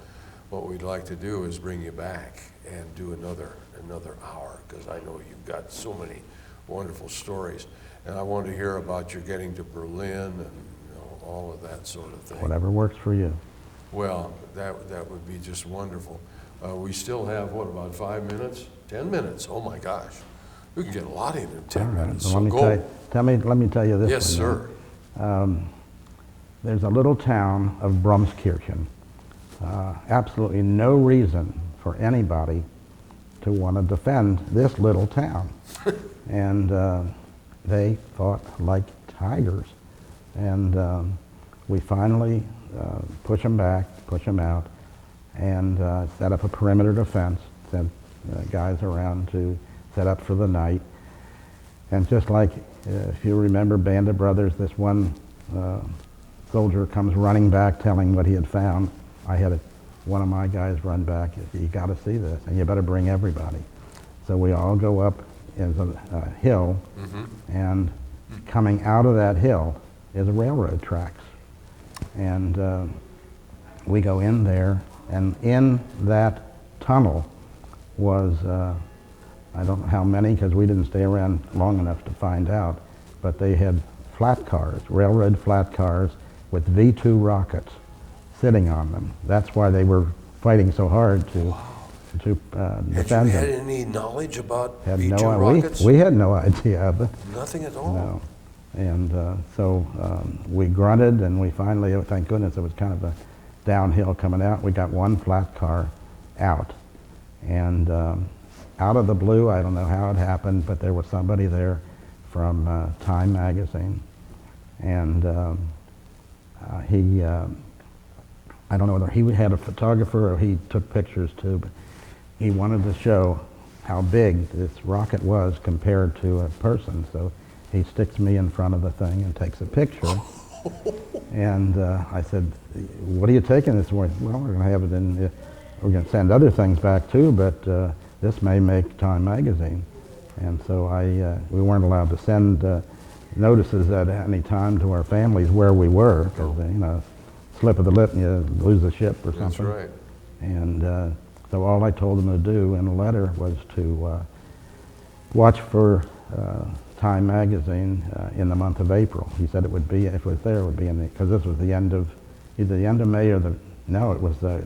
what we'd like to do is bring you back and do another hour because I know you've got so many wonderful stories. And I want to hear about your getting to Berlin and all of that sort of thing. Whatever works for you. Well, that would be just wonderful. We still have, what, about 5 minutes? 10 minutes? Oh my gosh. We can get a lot in 10 minutes. So let me tell you this. Yes, sir. There's a little town of Brumskirchen. Absolutely no reason for anybody to want to defend this little town. And they fought like tigers. And we finally push them back, push them out, and set up a perimeter defense, sent guys around to set up for the night. And just like, if you remember Band of Brothers, this one soldier comes running back telling what he had found. I had one of my guys run back, you got to see this, and you better bring everybody. So we all go up is a hill, and coming out of that hill is a railroad tracks. And we go in there, and in that tunnel was, I don't know how many, because we didn't stay around long enough to find out, but they had flat cars, railroad flat cars with V-2 rockets sitting on them. That's why they were fighting so hard to defend Had you them. had any knowledge about Had V-2 no, rockets? we had no idea of it. Nothing at all? No. And so we grunted, and we finally, oh, thank goodness, it was kind of a downhill coming out. We got one flat car out. And out of the blue, I don't know how it happened, but there was somebody there from Time magazine. And he, I don't know whether he had a photographer or he took pictures too, but he wanted to show how big this rocket was compared to a person. So he sticks me in front of the thing and takes a picture. And I said, what are you taking this for? Well, we're going to have it in, we're going to send other things back too, but this may make Time magazine. And so we weren't allowed to send notices at any time to our families where we were, because, you know, slip of the lip and you lose the ship or something. That's right. And so all I told them to do in a letter was to watch for Time magazine in the month of April. He said it would be, if it was there, it would be in the, because this was the end of, either the end of May or no, it was the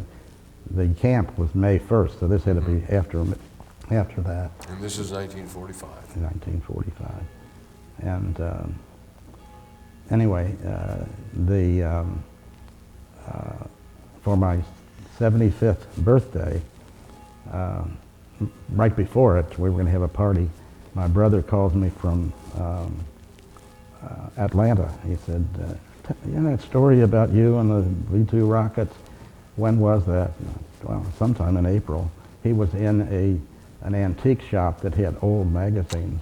camp was May 1st, so this had to be after that. And this is 1945. 1945. And anyway, for my 75th birthday, right before it, we were going to have a party. My brother calls me from Atlanta. He said, you know that story about you and the V-2 rockets? When was that? Well, sometime in April. He was in an antique shop that had old magazines.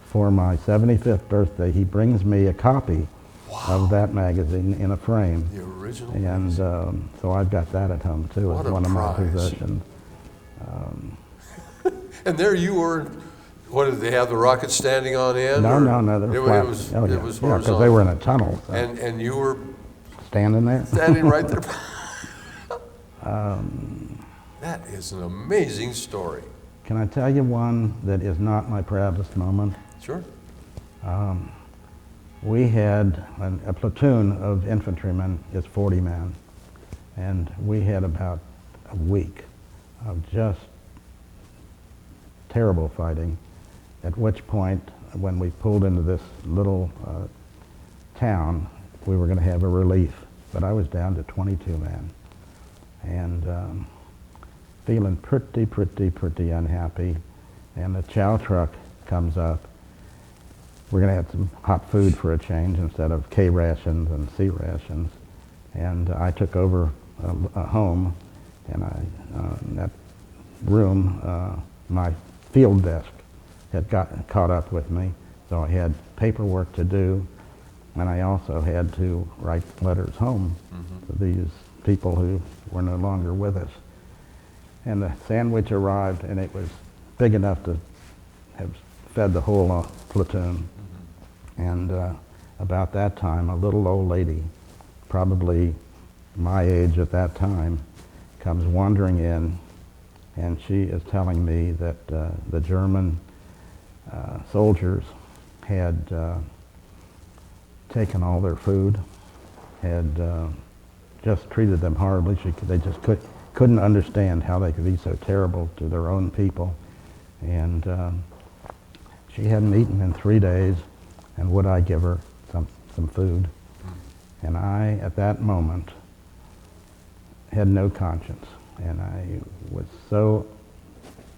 For my 75th birthday, he brings me a copy of that magazine in a frame. The original And magazine. so I've got that at home too. What It's a one of my prize. possessions. And there you were, what, did they have the rockets standing on end? No, or- no, they're flat. It was, Oh, yeah. it was Yeah, because horizontal. they were in a tunnel. So And you were standing there. standing right there. That is an amazing story. Can I tell you one that is not my proudest moment? Sure. We had a platoon of infantrymen is 40 men, and we had about a week of just terrible fighting, at which point, when we pulled into this little town, we were going to have a relief, but I was down to 22 men, and feeling pretty unhappy, and the chow truck comes up. We're going to have some hot food for a change instead of K rations and C rations. And I took over a home, and in that room, my field desk had gotten caught up with me, so I had paperwork to do, and I also had to write letters home to these people who were no longer with us. And the sandwich arrived, and it was big enough to have fed the whole platoon. And about that time, a little old lady, probably my age at that time, comes wandering in, and she is telling me that the German soldiers had taken all their food, had just treated them horribly. They just couldn't understand how they could be so terrible to their own people. And she hadn't eaten in 3 days. And would I give her some food? And I, at that moment, had no conscience. And I was so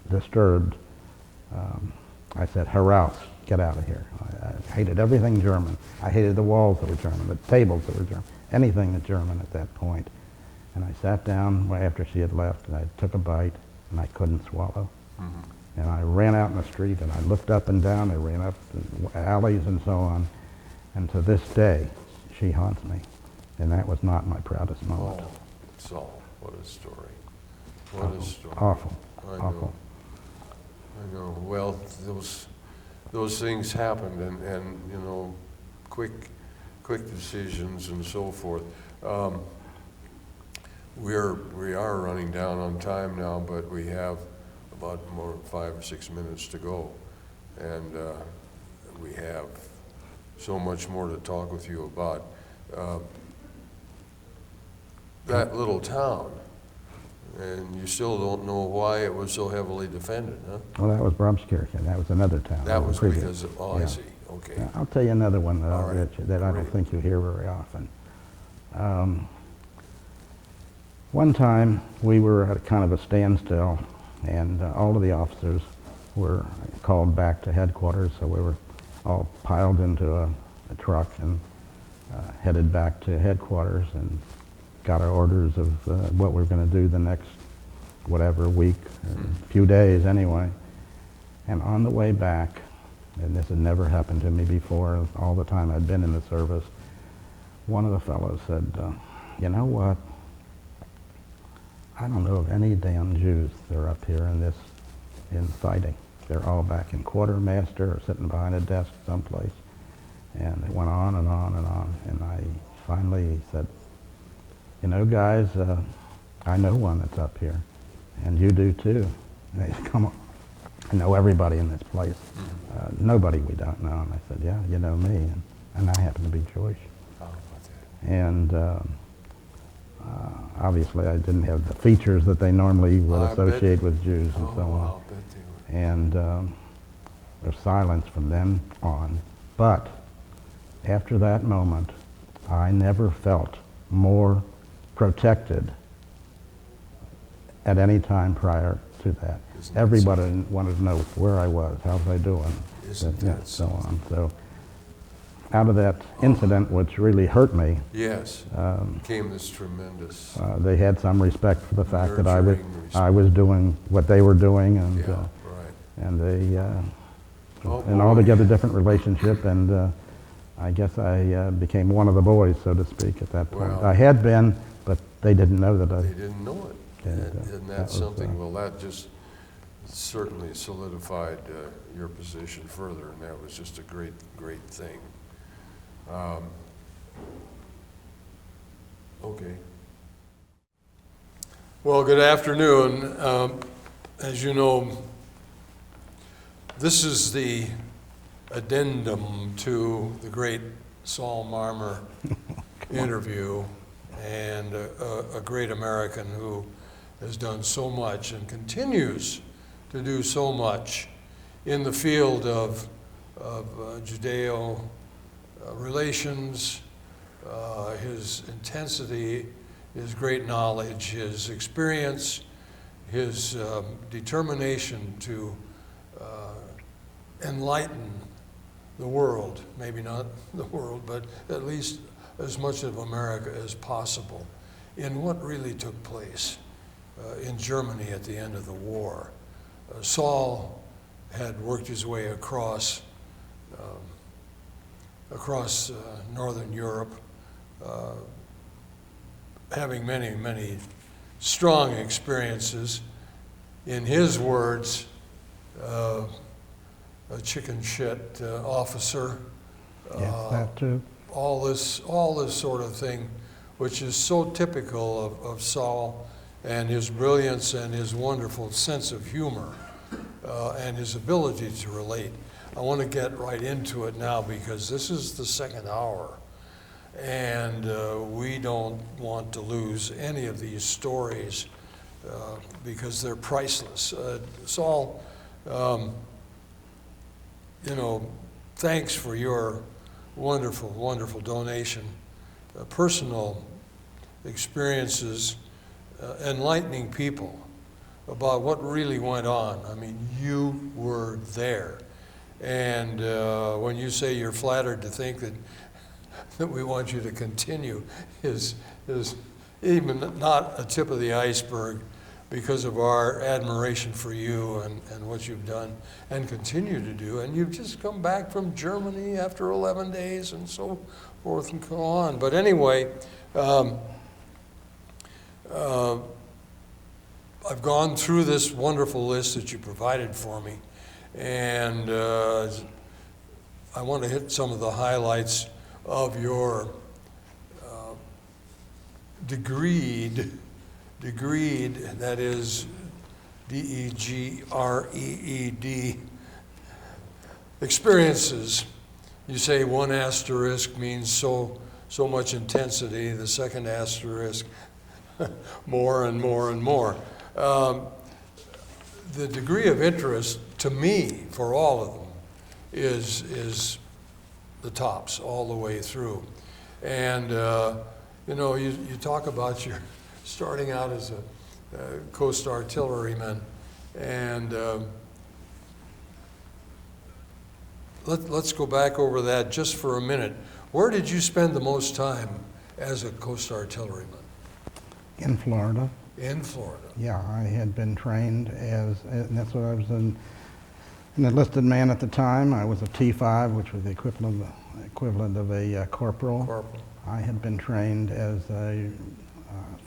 disturbed, I said, heraus, get out of here. I hated everything German. I hated the walls that were German, the tables that were German, anything that German at that point. And I sat down after she had left, and I took a bite, and I couldn't swallow. And I ran out in the street, and I looked up and down. I ran up the alleys and so on. And to this day, she haunts me. And that was not my proudest moment. Oh, Saul. What a story. What a story. Awful. I know. Awful. I know. Well, those things happened, and you know, quick decisions and so forth. We are running down on time now, but we have about more 5 or 6 minutes to go, and we have so much more to talk with you about. That little town, and you still don't know why it was so heavily defended, huh? Well, that was Bromskirchen. That was another town. That was previous. because of, oh, Yeah. I see, okay. Yeah, I'll tell you another one All right. that I don't Great. think you hear very often. One time we were at kind of a standstill, and all of the officers were called back to headquarters, so we were all piled into a truck and headed back to headquarters and got our orders of what we were going to do the next whatever week, a few days anyway. And on the way back, and this had never happened to me before, all the time I'd been in the service, one of the fellows said, you know what, I don't know of any damn Jews that are up here in fighting. They're all back in quartermaster or sitting behind a desk someplace. And it went on and on and on. And I finally said, you know, guys, I know one that's up here, and you do too. And they said, come on, I know everybody in this place. Nobody we don't know. And I said, yeah, you know me, and I happen to be Jewish. Oh, And obviously I didn't have the features that they normally would I associate bet. with Jews and Oh, so on. I'll bet they were. And there's silence from then on. But after that moment, I never felt more protected at any time prior to that. Isn't that Everybody wanted to know where I was, how's I doing, Isn't yeah, that so on. something? So out of that incident, which really hurt me, Yes, came this tremendous, they had some respect for the fact that Nurturing I was doing what they were doing, and yeah, right. and they Oh, an boy. altogether different relationship, and I guess I became one of the boys, so to speak, at that point. Well- I had been, but they didn't know that I. They didn't know it. And, And that that's was, something, well, that just certainly solidified your position further, and that was just a great, great thing. Okay. Well, good afternoon. As you know, this is the addendum to the great Saul Marmer interview, and a great American who has done so much and continues to do so much in the field of Judeo relations, his intensity, his great knowledge, his experience, his determination to enlighten the world, maybe not the world, but at least as much of America as possible in what really took place in Germany at the end of the war. Saul had worked his way across Northern Europe, having many, many strong experiences. In his words, a chicken shit officer. Yeah, that too. All this sort of thing, which is so typical of Saul and his brilliance and his wonderful sense of humor and his ability to relate. I want to get right into it now because this is the second hour, and we don't want to lose any of these stories because they're priceless. Saul, you know, thanks for your wonderful, wonderful donation. Personal experiences, enlightening people about what really went on. I mean, you were there. And when you say you're flattered to think that we want you to continue is even not a tip of the iceberg because of our admiration for you and what you've done and continue to do. And you've just come back from Germany after 11 days and so forth and go on. But anyway, I've gone through this wonderful list that you provided for me, and I want to hit some of the highlights of your degreed, that is DEGREED, experiences. You say one asterisk means so much intensity, the second asterisk more and more and more. The degree of interest, to me, for all of them, is the tops all the way through. And you know, you talk about your starting out as a coast artilleryman, and let's go back over that just for a minute. Where did you spend the most time as a coast artilleryman? In Florida. In Florida. Yeah, I had been trained as, and that's what I was an enlisted man at the time. I was a T5, which was the equivalent of a corporal. Corporal. I had been trained as a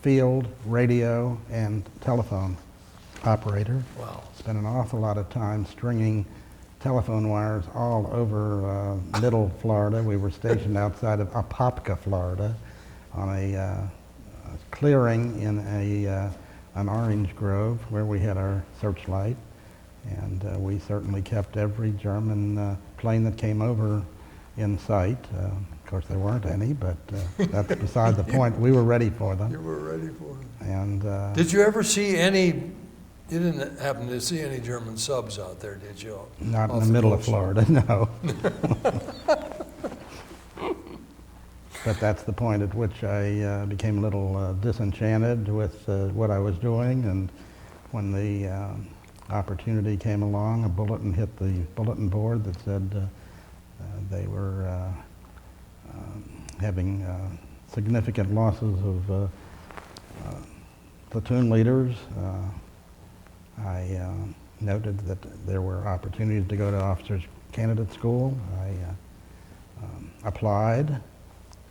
field, radio, and telephone operator. Wow. Spent an awful lot of time stringing telephone wires all over middle Florida. We were stationed outside of Apopka, Florida, on a clearing in an orange grove where we had our searchlight, and we certainly kept every German plane that came over in sight. Of course, there weren't any, but that's beside the point. We were ready for them. You were ready for them. And did you ever see any? You didn't happen to see any German subs out there, did you? not in the middle of Florida, no. But that's the point at which I became a little disenchanted with what I was doing, and when the opportunity came along, a bulletin hit the bulletin board that said they were having significant losses of platoon leaders. I noted that there were opportunities to go to officers candidate school. I applied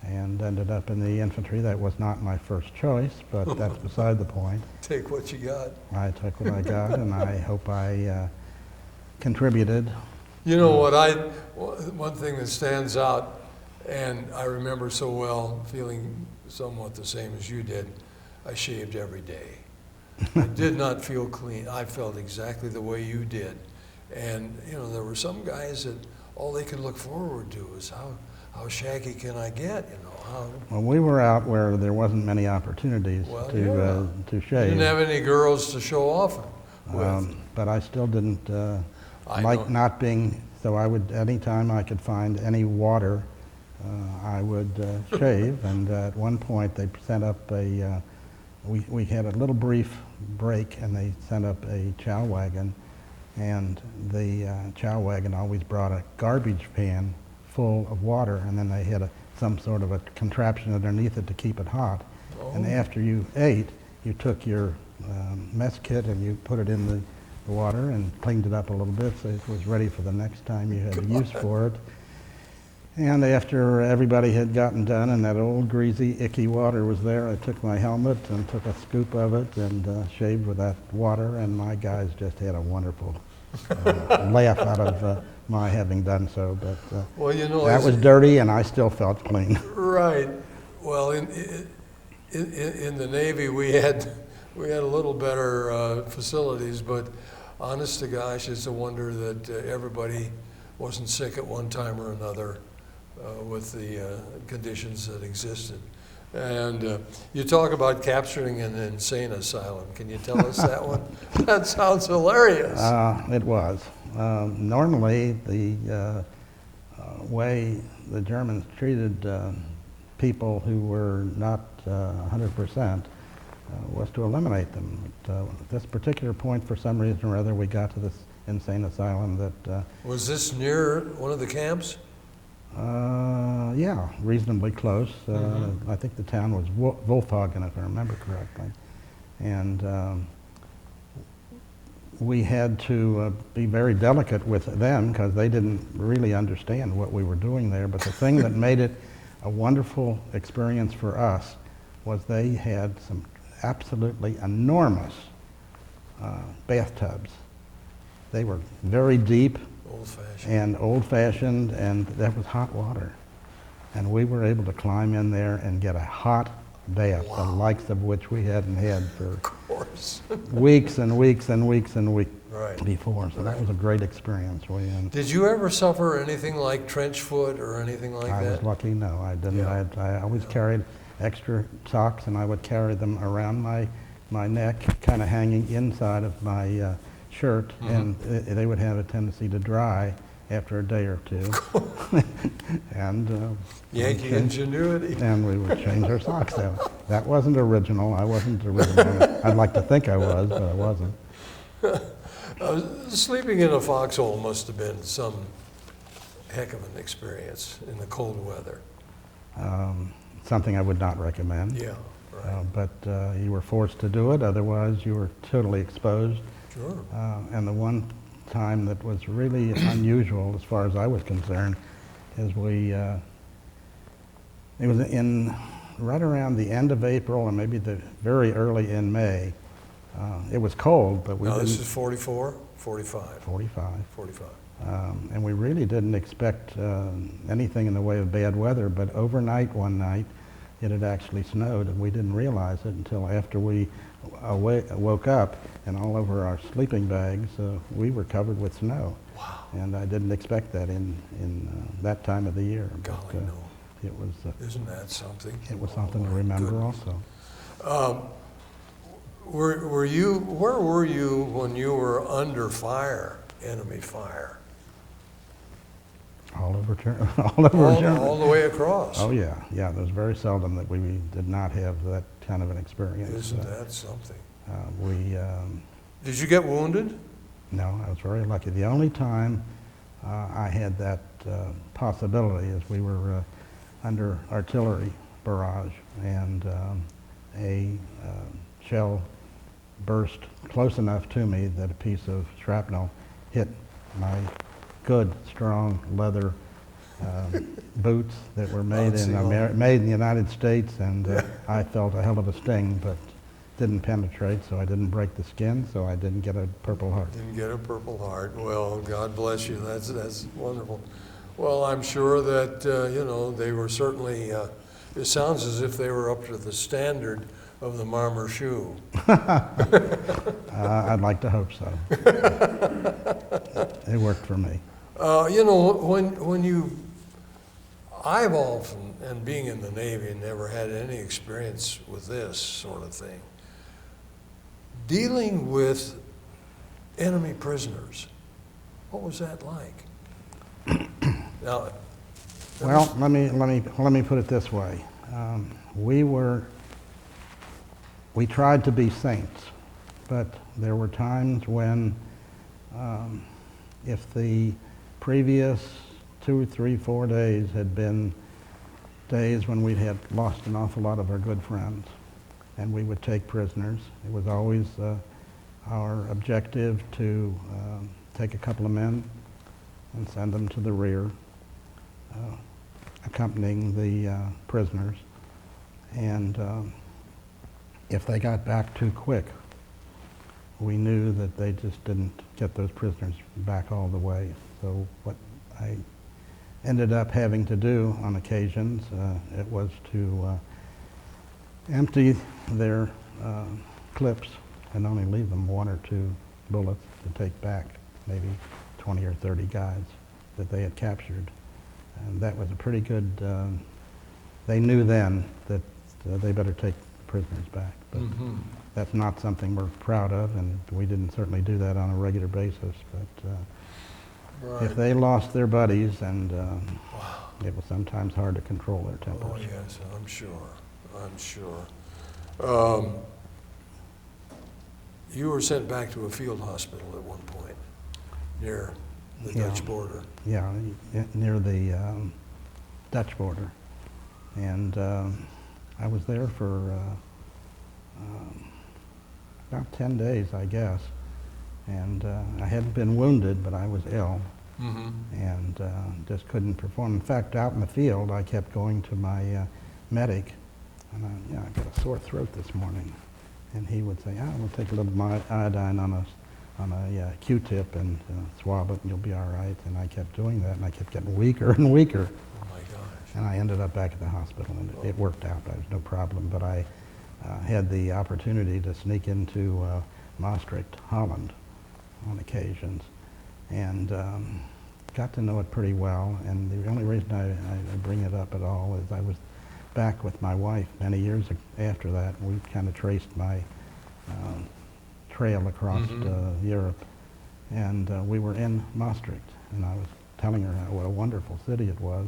and ended up in the infantry. That was not my first choice, but that's beside the point. Take what you got. I took what I got, and I hope I contributed. You know what, one thing that stands out, and I remember so well, feeling somewhat the same as you did, I shaved every day. I did not feel clean. I felt exactly the way you did. And, you know, there were some guys that all they could look forward to is how shaggy can I get, you know? Well, we were out where there wasn't many opportunities to shave. You didn't have any girls to show off with. But I still didn't like know. not being, so I would, anytime I could find any water, I would shave. And at one point they sent up we had a little brief break, and they sent up a chow wagon, and the chow wagon always brought a garbage pan full of water, and then they had some sort of a contraption underneath it to keep it hot. Oh. And after you ate, you took your mess kit and you put it in the water and cleaned it up a little bit so it was ready for the next time you had use for it. And after everybody had gotten done and that old greasy, icky water was there, I took my helmet and took a scoop of it and shaved with that water, and my guys just had a wonderful laugh out of my having done so. But well, you know, that was dirty, and I still felt clean. Right. Well, in the Navy, we had a little better facilities, but honest to gosh, it's a wonder that everybody wasn't sick at one time or another with the conditions that existed. And you talk about capturing an insane asylum. Can you tell us that one? That sounds hilarious. It was. Normally, the way the Germans treated people who were not 100% was to eliminate them. But, at this particular point, for some reason or other, we got to this insane asylum that... was this near one of the camps? Yeah, reasonably close. I think the town was Wolfhagen, if I remember correctly. And we had to be very delicate with them because they didn't really understand what we were doing there. But the thing that made it a wonderful experience for us was they had some absolutely enormous bathtubs. They were very deep Old-fashioned. and old-fashioned, and that was hot water. And we were able to climb in there and get a hot bath, the likes of which we hadn't had for Of course. weeks and weeks and weeks and weeks Right. before. So that was a great experience. Did you ever suffer anything like trench foot or anything like I that? was lucky, no, I didn't. Yeah. I always carried extra socks, and I would carry them around my neck, kind of hanging inside of my shirt, and they would have a tendency to dry after a day or two. And Yankee ingenuity. and we would change our socks out. That wasn't original. I wasn't original. I'd like to think I was, but I wasn't. Sleeping in a foxhole must have been some heck of an experience in the cold weather. Something I would not recommend. Yeah, right. But you were forced to do it, otherwise you were totally exposed. Sure. And the one time that was really unusual, as far as I was concerned, is it was right around the end of April and maybe the very early in May. It was cold, but we Now, didn't. this is 44, 45, 45. 45. And we really didn't expect anything in the way of bad weather, but overnight one night it had actually snowed, and we didn't realize it until after we woke up, and all over our sleeping bags we were covered with snow. Wow. And I didn't expect that in that time of the year. Golly, But, no. it was Isn't that something? it was Oh, something to my remember goodness. also. Where were you when you were under fire, enemy fire? All over Germany. All the way across? Oh yeah, yeah. There's very seldom that we did not have that kind of an experience. Isn't that something? We Did you get wounded? No, I was very lucky. The only time I had that possibility is we were under artillery barrage, and a shell burst close enough to me that a piece of shrapnel hit my good, strong leather boots that were made in the United States, and I felt a hell of a sting, but didn't penetrate, so I didn't break the skin, so I didn't get a Purple Heart. Didn't get a Purple Heart. Well, God bless you. That's wonderful. Well, I'm sure that, they were certainly, it sounds as if they were up to the standard of the Marmer shoe. I'd like to hope so. It worked for me. I've often, and being in the Navy, never had any experience with this sort of thing. Dealing with enemy prisoners, what was that like? Now, Well, let me put it this way. We tried to be saints, but there were times when, if the previous 2, 3, 4 days had been days when we had lost an awful lot of our good friends, and we would take prisoners, it was always our objective to take a couple of men and send them to the rear, accompanying the prisoners. And if they got back too quick, we knew that they just didn't get those prisoners back all the way. So what I ended up having to do on occasions, it was to empty their clips and only leave them 1 or 2 bullets to take back maybe 20 or 30 guys that they had captured. And that was a pretty good, they knew then that they better take prisoners back. But that's not something we're proud of, and we didn't certainly do that on a regular basis. But if they lost their buddies, and it was sometimes hard to control their tempers. Oh, yes, I'm sure. You were sent back to a field hospital at one point near the Dutch border. Yeah, near the Dutch border. And I was there for about 10 days, I guess. And I hadn't been wounded, but I was ill. And just couldn't perform. In fact, out in the field, I kept going to my medic, and I got a sore throat this morning. And he would say, we'll take a little iodine on a Q-tip and swab it and you'll be all right. And I kept doing that and I kept getting weaker and weaker. Oh my gosh. And I ended up back at the hospital and it worked out. There was no problem. But I had the opportunity to sneak into Maastricht, Holland on occasions and got to know it pretty well. And the only reason I bring it up at all is I was back with my wife many years after that. We kind of traced my trail across Europe, and we were in Maastricht, and I was telling her what a wonderful city it was,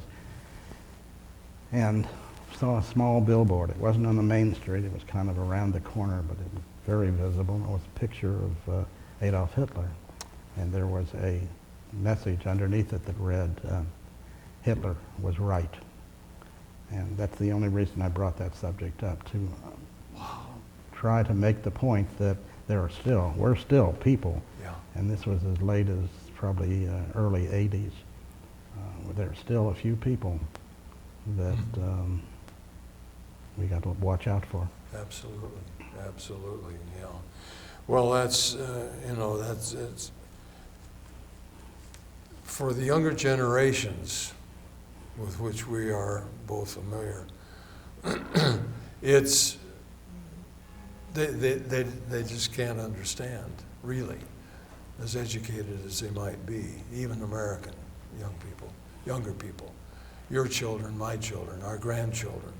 and saw a small billboard. It wasn't on the main street, it was kind of around the corner, but it was very visible. It was a picture of Adolf Hitler, and there was a message underneath it that read, Hitler was right. And that's the only reason I brought that subject up, to try to make the point that we're still people. Yeah. And this was as late as probably early 80s. There are still a few people that we got to watch out for. Absolutely, absolutely, yeah. Well, that's, it's, for the younger generations with which we are both familiar, they just can't understand, really, as educated as they might be, even American younger people, your children, my children, our grandchildren.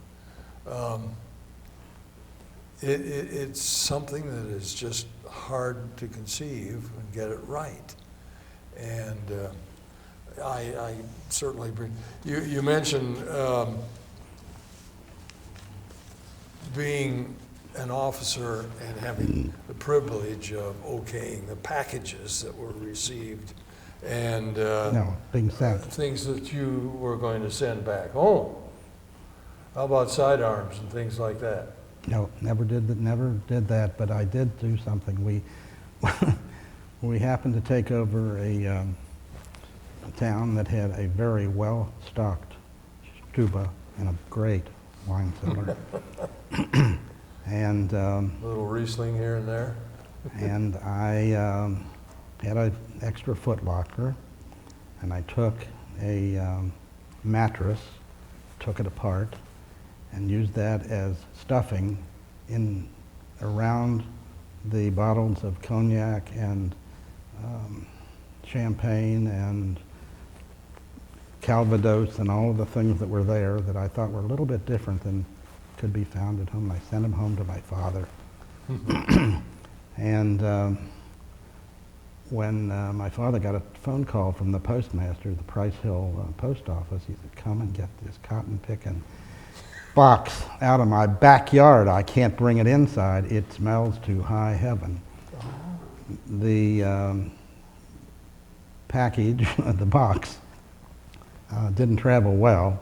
It's something that is just hard to conceive and get it right. And I certainly bring, you mentioned being an officer and having the privilege of okaying the packages that were received and being sent. things that you were going to send back home. How about sidearms and things like that? No, never did that, but I did do something. We happened to take over a town that had a very well-stocked stuba and a great wine cellar. And A little Riesling here and there? and I had an extra footlocker, and I took a mattress, took it apart, and used that as stuffing in around the bottles of cognac and champagne and Calvados and all of the things that were there that I thought were a little bit different than could be found at home. I sent them home to my father. And when my father got a phone call from the postmaster at the Price Hill post office, he said, "Come and get this cotton picking box out of my backyard. I can't bring it inside. It smells to high heaven." The package, the box, didn't travel well,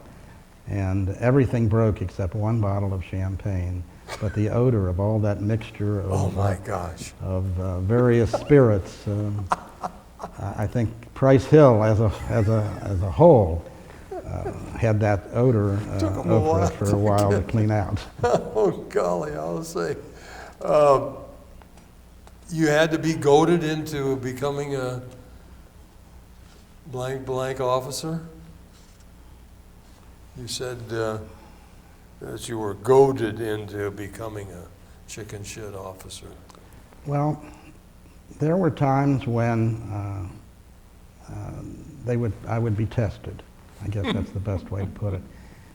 and everything broke except one bottle of champagne. But the odor of all that mixture of, Oh my gosh. of various spirits, I think Price Hill as a whole had that odor Took 'em a over while it for a while to clean out. Oh golly, I'll say. You had to be goaded into becoming a blank officer? You said that you were goaded into becoming a chicken shit officer. Well, there were times when I would be tested. I guess that's the best way to put it.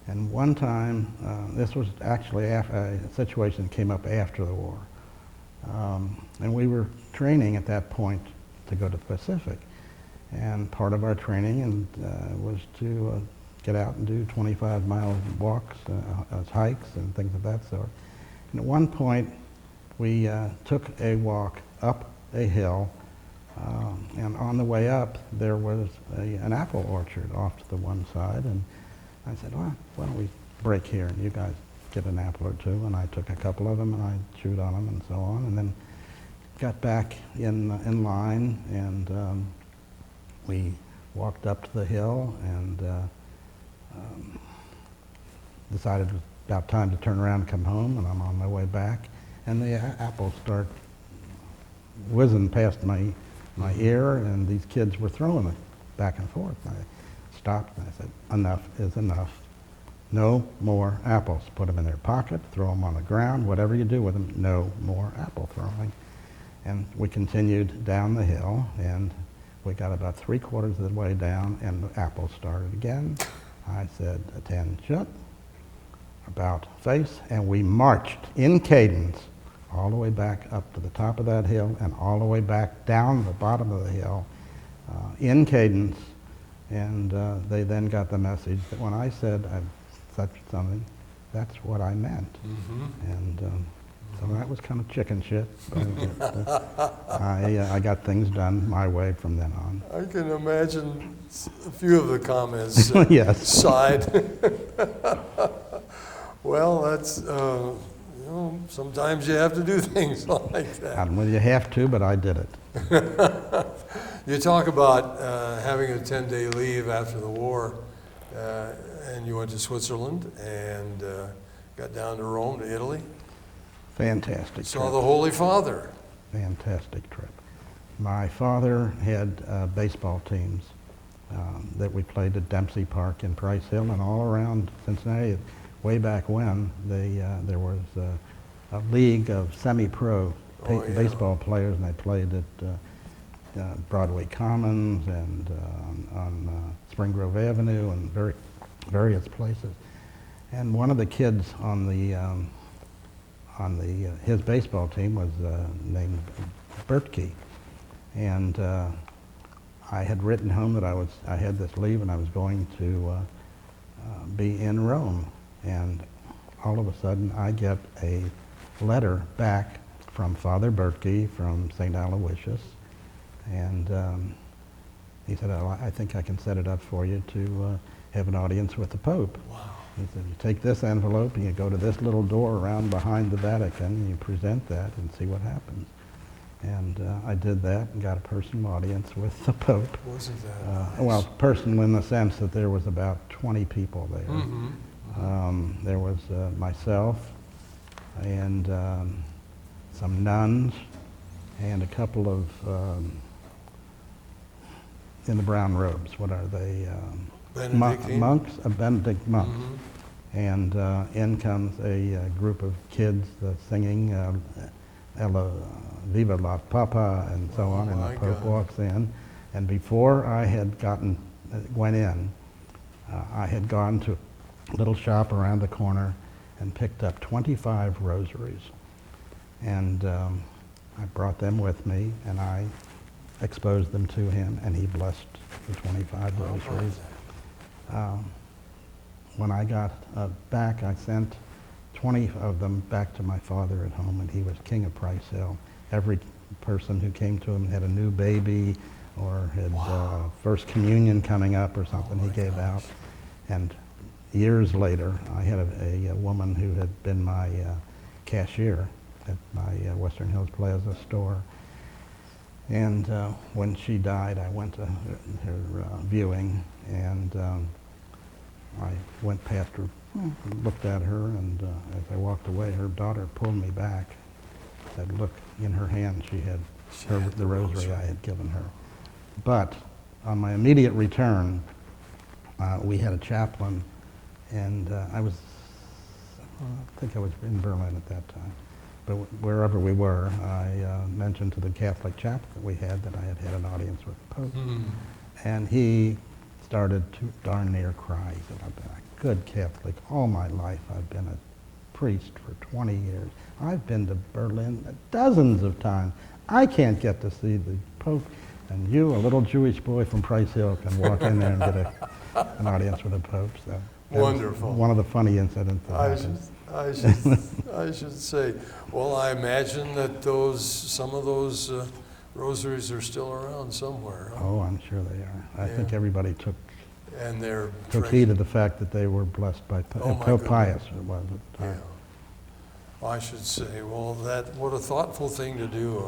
And one time, this was actually a situation that came up after the war. And we were training at that point to go to the Pacific. And part of our training was to get out and do 25-mile walks, hikes, and things of that sort. And at one point, we took a walk up a hill, and on the way up, there was an apple orchard off to the one side. And I said, "Well, why don't we break here, and you guys get an apple or two?" And I took a couple of them, and I chewed on them, and so on, and then got back in line, and we walked up to the hill, and decided it was about time to turn around and come home, and I'm on my way back, and the apples start whizzing past my ear, and these kids were throwing it back and forth. I stopped and I said, enough is enough. No more apples. Put them in their pocket, throw them on the ground, whatever you do with them, no more apple throwing. And we continued down the hill, and we got about 3/4 of the way down, and the apples started again. I said, attention, about face, and we marched in cadence all the way back up to the top of that hill and all the way back down the bottom of the hill in cadence. And they then got the message that when I said I'd such something, that's what I meant. And so that was kind of chicken shit. But, I got things done my way from then on. I can imagine a few of the comments Yes. side. Well, that's, sometimes you have to do things like that. Well, you have to, but I did it. You talk about having a 10-day leave after the war, and you went to Switzerland and got down to Rome, to Italy. Fantastic Saw trip. the Holy Father. Fantastic trip. My father had baseball teams that we played at Dempsey Park in Price Hill and all around Cincinnati. Way back when, there was a league of semi-pro baseball players, and they played at Broadway Commons and on Spring Grove Avenue and various places. And one of the kids on his baseball team was named Bertkey, and I had written home that I had this leave and I was going to be in Rome, and all of a sudden I get a letter back from Father Bertkey from St. Aloysius, and he said, I think I can set it up for you to have an audience with the Pope. Wow. He said, you take this envelope and you go to this little door around behind the Vatican and you present that and see what happens. And I did that and got a personal audience with the Pope. Wasn't that nice? Well, personal in the sense that there was about 20 people there. There was myself and some nuns and a couple of in the brown robes. What are they? Benedictine? Monks, Benedict monks. And in comes a group of kids singing Ella, Viva la Papa and so on, and my the Pope God. walks in. And before I had went in, I had gone to a little shop around the corner and picked up 25 rosaries. And I brought them with me, and I exposed them to him, and he blessed the 25 rosaries. When I got back, I sent 20 of them back to my father at home, and he was king of Price Hill. Every person who came to him had a new baby or had first communion coming up or something he gave out. And years later, I had a woman who had been my cashier at my Western Hills Plaza store. And when she died, I went to her viewing, and I went past her, looked at her, and as I walked away, her daughter pulled me back, said, look, in her hand she had the rosary I had given her. But on my immediate return, we had a chaplain, and I think I was in Berlin at that time. But wherever we were, I mentioned to the Catholic chaplain that we had that I had had an audience with the Pope. And he started to darn near cry. He said, I've been a good Catholic all my life. I've been a priest for 20 years. I've been to Berlin dozens of times. I can't get to see the Pope. And you, a little Jewish boy from Price Hill, can walk in there and get an audience with the Pope. So that Wonderful. was one of the funny incidents that happened. I should say, well, I imagine that some of those rosaries are still around somewhere. Huh? Oh, I'm sure they are. I think everybody took And they're heed of the fact that they were blessed by Oh, my Pope goodness. Pius. It was at the Yeah. time. I should say, well, what a thoughtful thing to do.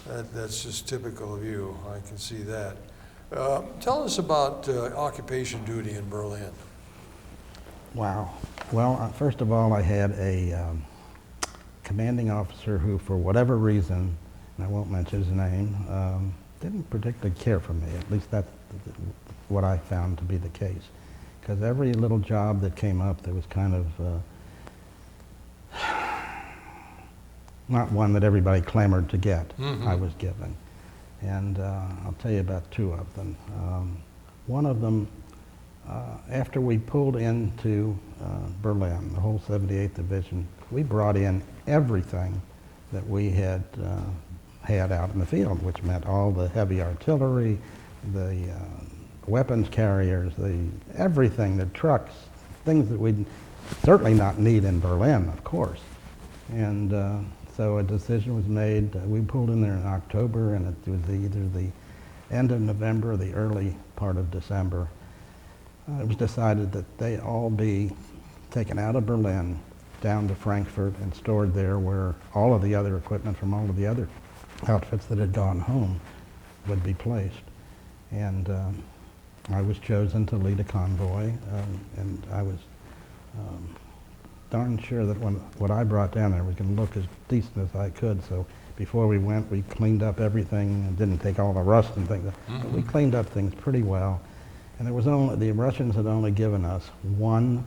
That's just typical of you. I can see that. Tell us about occupation duty in Berlin. Wow. Well, first of all, I had a commanding officer who, for whatever reason, and I won't mention his name, didn't particularly care for me. At least that's what I found to be the case. Because every little job that came up that was kind of not one that everybody clamored to get, I was given. And I'll tell you about two of them. One of them, after we pulled into Berlin, the whole 78th Division, we brought in everything that we had out in the field, which meant all the heavy artillery, the weapons carriers, everything, the trucks, things that we'd certainly not need in Berlin, of course. And so a decision was made. We pulled in there in October, and it was either the end of November or the early part of December. It was decided that they all be taken out of Berlin down to Frankfurt and stored there, where all of the other equipment from all of the other outfits that had gone home would be placed. And I was chosen to lead a convoy, and I was darn sure that what I brought down there was going to look as decent as I could. So before we went, we cleaned up everything and didn't take all the rust and things. But we cleaned up things pretty well. And there was the Russians had only given us one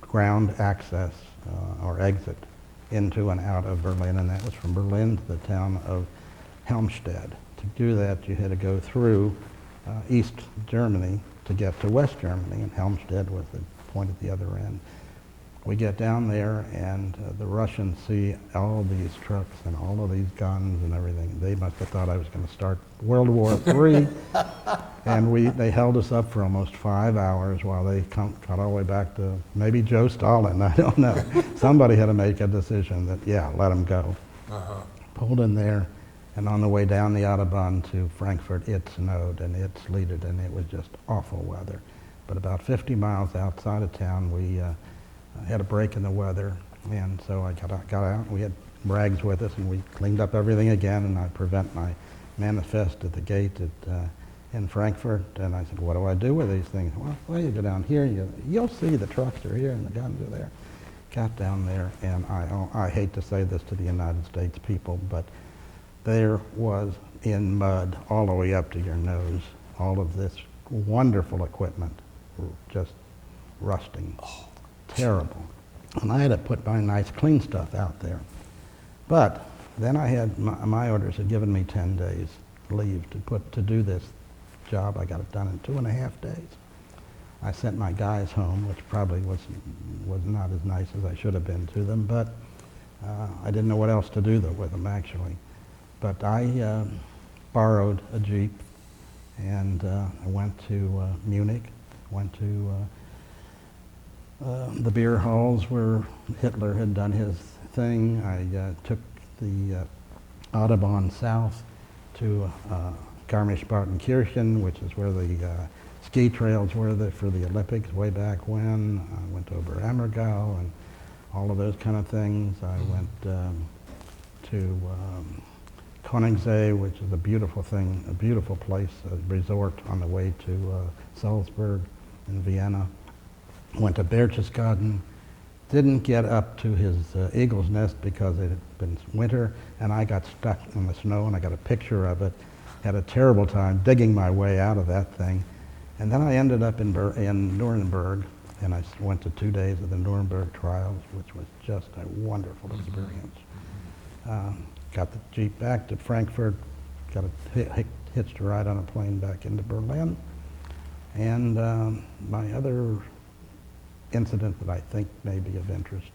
ground access or exit into and out of Berlin, and that was from Berlin to the town of Helmstedt. To do that, you had to go through East Germany to get to West Germany, and Helmstedt was the point at the other end. We get down there, and the Russians see all these trucks and all of these guns and everything. They must have thought I was going to start World War III, and they held us up for almost 5 hours while they got all the way back to maybe Joe Stalin, I don't know. Somebody had to make a decision that, yeah, let them go. Pulled in there, and on the way down the Autobahn to Frankfurt, it snowed and it sleeted, and it was just awful weather. But about 50 miles outside of town, we had a break in the weather, and so I got out, and we had rags with us, and we cleaned up everything again, and I present my manifest at the gate in Frankfurt, and I said, what do I do with these things? Well, you go down here, you'll see the trucks are here and the guns are there. Got down there, and I hate to say this to the United States people, but there was in mud all the way up to your nose, all of this wonderful equipment just rusting. Terrible. And I had to put my nice clean stuff out there. But then I had, my orders had given me 10 days leave to do this job. I got it done in 2.5 days. I sent my guys home, which probably was not as nice as I should have been to them, but I didn't know what else to do with them, actually. But I borrowed a Jeep, and I went to Munich, went to the beer halls where Hitler had done his thing. I took the Autobahn south to Garmisch-Partenkirchen, which is where the ski trails were for the Olympics way back when. I went over Ammergau and all of those kind of things. I went to Königssee, which is a beautiful thing, a beautiful place, a resort on the way to Salzburg and Vienna. Went to Berchtesgaden, didn't get up to his eagle's nest because it had been winter, and I got stuck in the snow, and I got a picture of it. Had a terrible time digging my way out of that thing. And then I ended up in Nuremberg, and I went to 2 days of the Nuremberg trials, which was just a wonderful experience. Got the Jeep back to Frankfurt, got hitched a ride on a plane back into Berlin. And my other incident that I think may be of interest,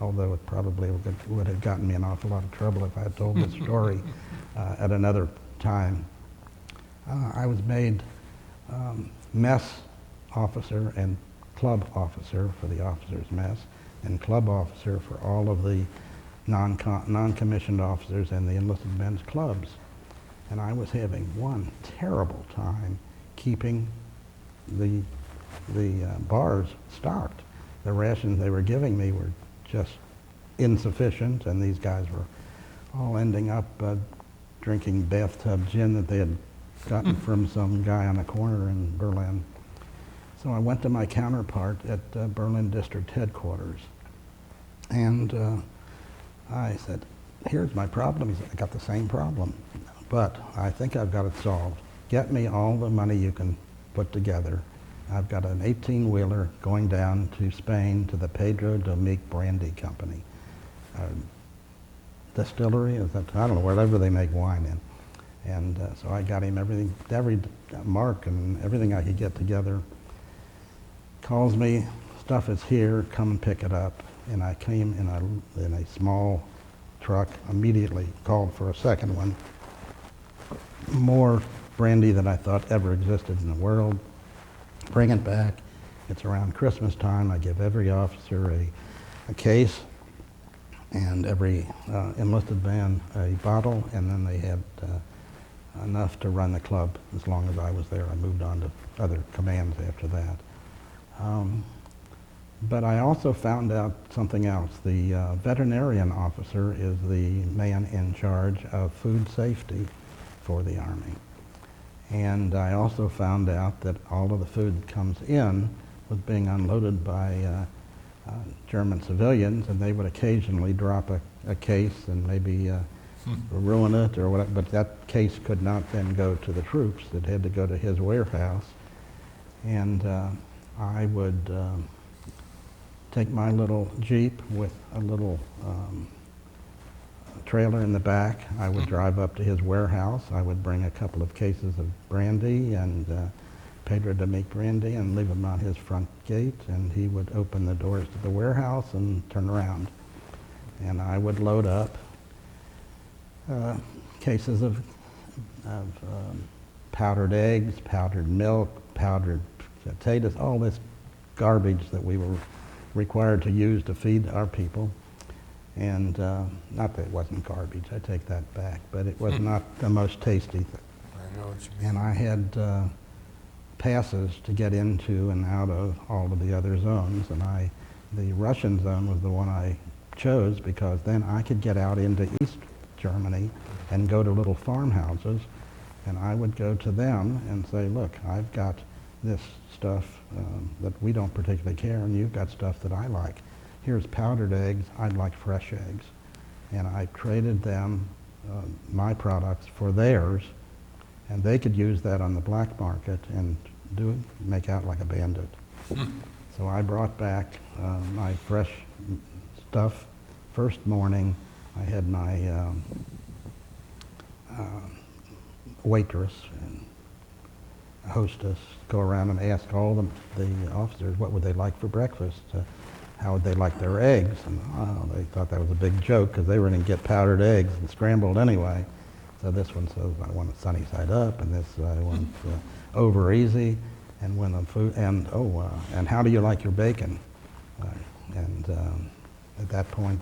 although it probably would have gotten me in an awful lot of trouble if I had told this story at another time. I was made mess officer and club officer for the officers' mess, and club officer for all of the non-commissioned officers and the enlisted men's clubs. And I was having one terrible time keeping the bars stocked. The rations they were giving me were just insufficient, and these guys were all ending up drinking bathtub gin that they had gotten from some guy on the corner in Berlin. So I went to my counterpart at Berlin District Headquarters, And I said, here's my problem. He said, I got the same problem, but I think I've got it solved. Get me all the money you can put together. I've got an 18-wheeler going down to Spain to the Pedro Domecq Brandy Company. Distillery, is that, I don't know, wherever they make wine in. And so I got him everything, every mark and everything I could get together. Calls me, stuff is here, come and pick it up. And I came in a small truck, immediately called for a second one. More brandy than I thought ever existed in the world. Bring it back. It's around Christmas time. I give every officer a case and every enlisted man a bottle, and then they had enough to run the club as long as I was there. I moved on to other commands after that. But I also found out something else. The veterinarian officer is the man in charge of food safety for the Army. And I also found out that all of the food that comes in was being unloaded by German civilians, and they would occasionally drop a case and maybe ruin it or whatever, but that case could not then go to the troops. It had to go to his warehouse. And I would take my little Jeep with a little trailer in the back. I would drive up to his warehouse. I would bring a couple of cases of brandy and Pedro Domecq brandy and leave them on his front gate, and he would open the doors to the warehouse and turn around. And I would load up cases of powdered eggs, powdered milk, powdered potatoes, all this garbage that we were required to use to feed our people. And not that it wasn't garbage, I take that back, but it was not the most tasty thing. I know what you mean. And I had passes to get into and out of all of the other zones, and the Russian zone was the one I chose because then I could get out into East Germany and go to little farmhouses, and I would go to them and say, look, I've got this stuff that we don't particularly care, and you've got stuff that I like. Here's powdered eggs, I'd like fresh eggs. And I traded them my products for theirs, and they could use that on the black market and make out like a bandit. So I brought back my fresh stuff. First morning, I had my waitress and hostess go around and ask all the officers what would they like for breakfast, how would they like their eggs, and they thought that was a big joke because they were going to get powdered eggs and scrambled anyway. So this one says I want it sunny side up, and this I want over easy, and when the food and how do you like your bacon? At that point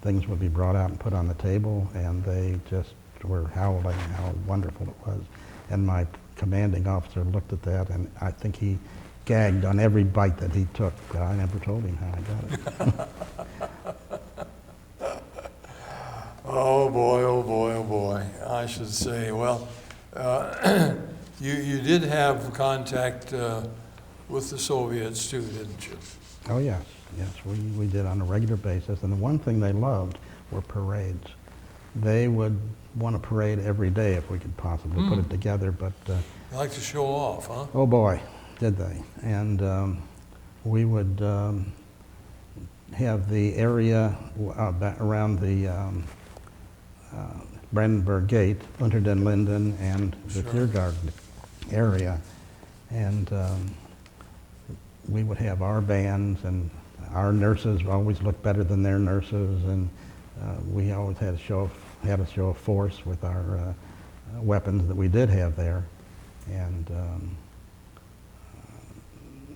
things would be brought out and put on the table, and they just were howling how wonderful it was. And my commanding officer looked at that, and I think he gagged on every bite that he took, but I never told him how I got it. Oh boy, oh boy, oh boy, I should say. Well, you did have contact with the Soviets too, didn't you? Oh yes, we did on a regular basis, and the one thing they loved were parades. They would want a parade every day if we could possibly put it together, but They like to show off, huh? oh boy, did they. And we would have the area around the Brandenburg Gate, Unter den Linden, and the Tiergarten area. And we would have our bands, and our nurses always looked better than their nurses, and we always had a show of force with our weapons that we did have there. And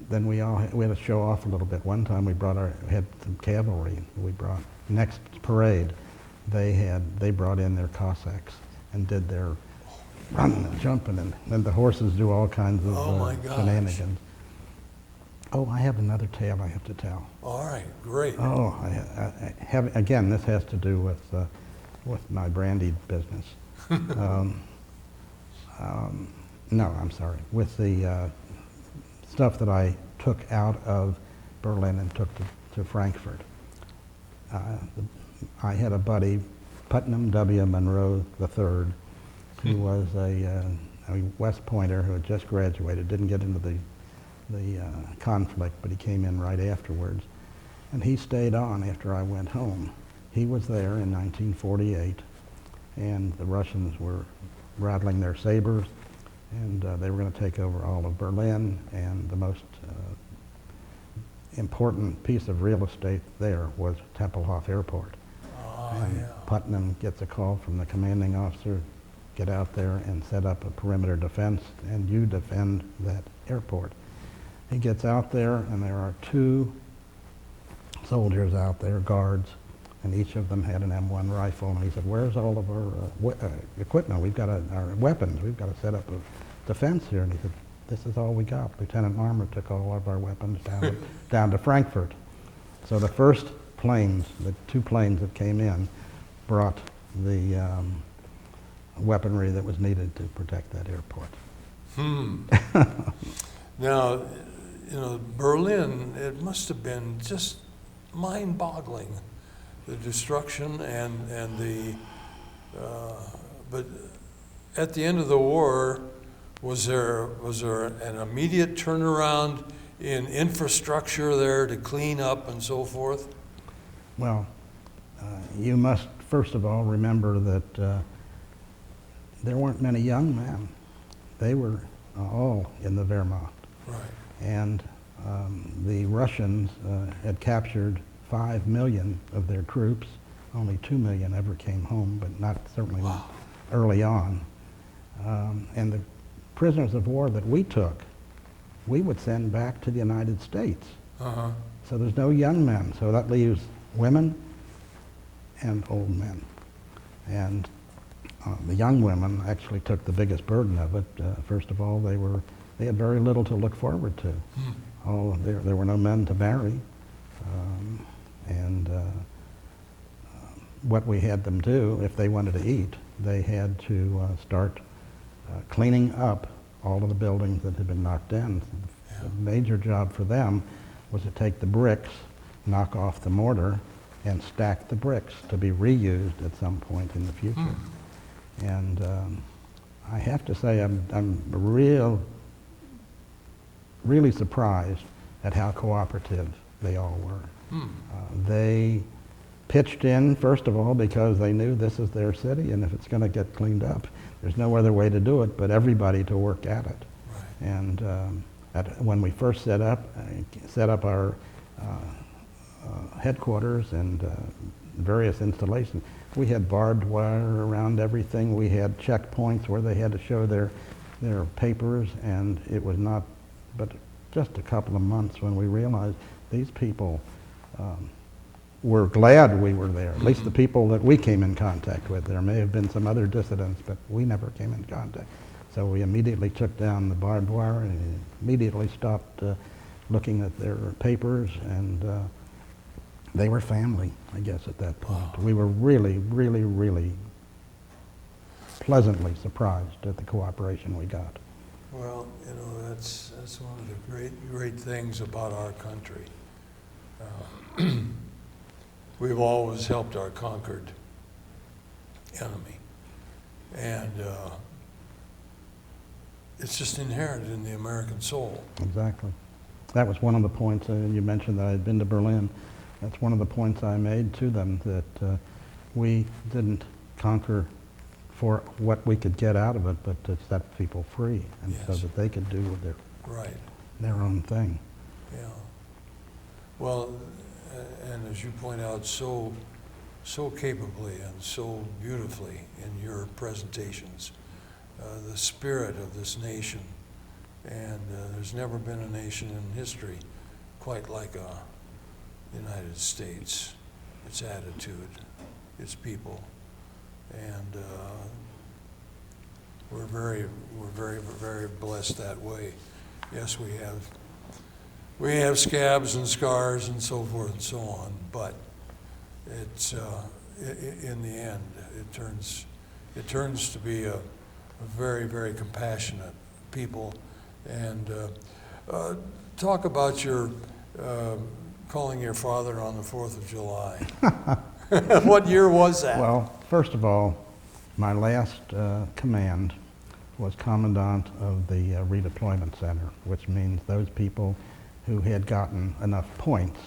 then we had to show off a little bit. One time we had some cavalry. We brought next parade. They brought in their Cossacks and did their running and jumping, and then the horses do all kinds of shenanigans. Oh, I have another tale I have to tell. All right, great. Oh, I have, again, this has to do with my brandy business. No, I'm sorry, with the stuff that I took out of Berlin and took to to Frankfurt. I had a buddy, Putnam W. Monroe III, who was a West Pointer who had just graduated, didn't get into the conflict, but he came in right afterwards. And he stayed on after I went home. He was there in 1948, and the Russians were rattling their sabers, and they were going to take over all of Berlin, and the most important piece of real estate there was Tempelhof Airport. And yeah. Putnam gets a call from the commanding officer, get out there and set up a perimeter defense, and you defend that airport. He gets out there, and there are 2 soldiers out there, guards, and each of them had an M1 rifle. And he said, "Where's all of our equipment? We've got our weapons. We've got to set up a defense here." And he said, "This is all we got. Lieutenant Marmer took all of our weapons down to Frankfurt." So the first planes, the 2 planes that came in, brought the weaponry that was needed to protect that airport. Now, Berlin, it must have been just mind-boggling, the destruction and the, but at the end of the war, was there an immediate turnaround in infrastructure there to clean up and so forth? Well, you must first of all remember that there weren't many young men. They were all in the Wehrmacht. Right. And the Russians had captured 5 million of their troops. Only 2 million ever came home, but not certainly not early on. And the prisoners of war that we took, we would send back to the United States. Uh-huh. So there's no young men. So that leaves women and old men. And the young women actually took the biggest burden of it. First of all, they had very little to look forward to. There were no men to marry. And what we had them do, if they wanted to eat, they had to start cleaning up all of the buildings that had been knocked down. Yeah. The major job for them was to take the bricks, knock off the mortar, and stack the bricks to be reused at some point in the future. And I have to say I'm really surprised at how cooperative they all were. They pitched in, first of all, because they knew this is their city, and if it's going to get cleaned up, there's no other way to do it but everybody to work at it. Right. And when we first set up our headquarters and various installations, we had barbed wire around everything. We had checkpoints where they had to show their papers, and it was not but just a couple of months when we realized these people were glad we were there, at least the people that we came in contact with. There may have been some other dissidents, but we never came in contact. So we immediately took down the barbed wire and immediately stopped looking at their papers, and they were family, I guess, at that point. Wow. We were really, really, really pleasantly surprised at the cooperation we got. Well, that's one of the great things about our country. We've always helped our conquered enemy, and it's just inherent in the American soul. Exactly. That was one of the points, you mentioned that I had been to Berlin. That's one of the points I made to them, that we didn't conquer for what we could get out of it, but to set people free, and so Yes. that they could do Right. their own thing. Yeah. Well, and as you point out so capably and so beautifully in your presentations, the spirit of this nation, and there's never been a nation in history quite like the United States, its attitude, its people, and we're very blessed that way. Yes, we have scabs and scars and so forth and so on, but it's in the end it turns to be a very compassionate people. And talk about your calling your father on the 4th of July? What year was that? Well, first of all, my last command was commandant of the redeployment center, which means those people who had gotten enough points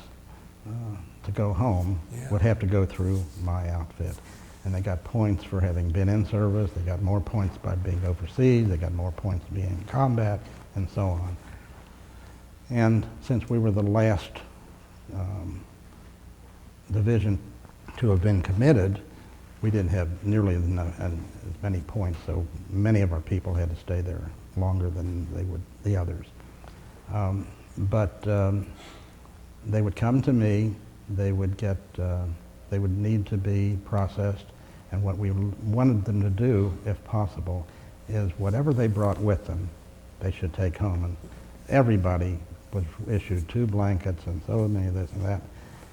to go home Yeah. would have to go through my outfit. And they got points for having been in service, they got more points by being overseas, they got more points being in combat, and so on. And since we were the last division to have been committed, we didn't have nearly as many points, so many of our people had to stay there longer than they would the others. But they would come to me, they would need to be processed, and what we wanted them to do, if possible, is whatever they brought with them, they should take home. And everybody was issued 2 blankets and so many of this and that,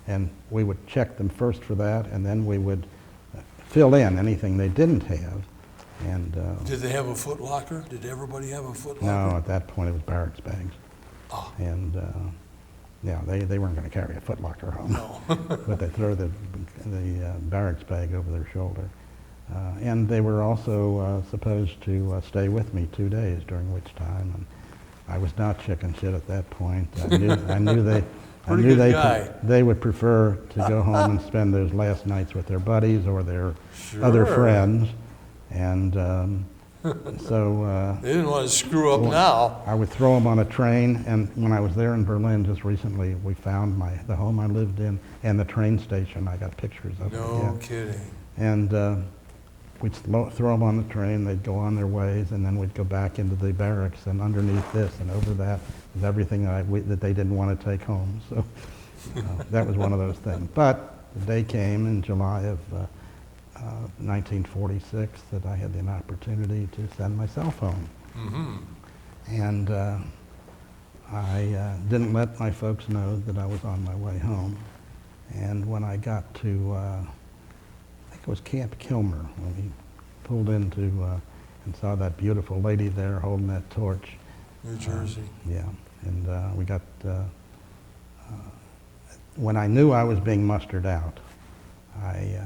and we would check them first for that, and then we would fill in anything they didn't have. And Did they have a foot locker? Did everybody have a foot locker? no, at that point it was barracks bags. Oh. And yeah, they weren't going to carry a foot locker home. No. But they throw the barracks bag over their shoulder. And they were also supposed to stay with me 2 days, during which time, and I was not chicken shit at that point. I knew they would prefer to go home and spend those last nights with their buddies or their other Sure. friends, and so They didn't want to screw up now. I would throw them on a train. And when I was there in Berlin just recently, we found the home I lived in and the train station. I got pictures of it. No Yeah. kidding. And we'd throw them on the train, they'd go on their ways, and then we'd go back into the barracks, and underneath this and over that was everything that they didn't want to take home. So that was one of those things. But the day came in July of 1946 that I had the opportunity to send myself home. Mm-hmm. And I didn't let my folks know that I was on my way home. And when I got to I think it was Camp Kilmer, when we pulled into and saw that beautiful lady there holding that torch. New Jersey. Yeah, and we got, when I knew I was being mustered out, I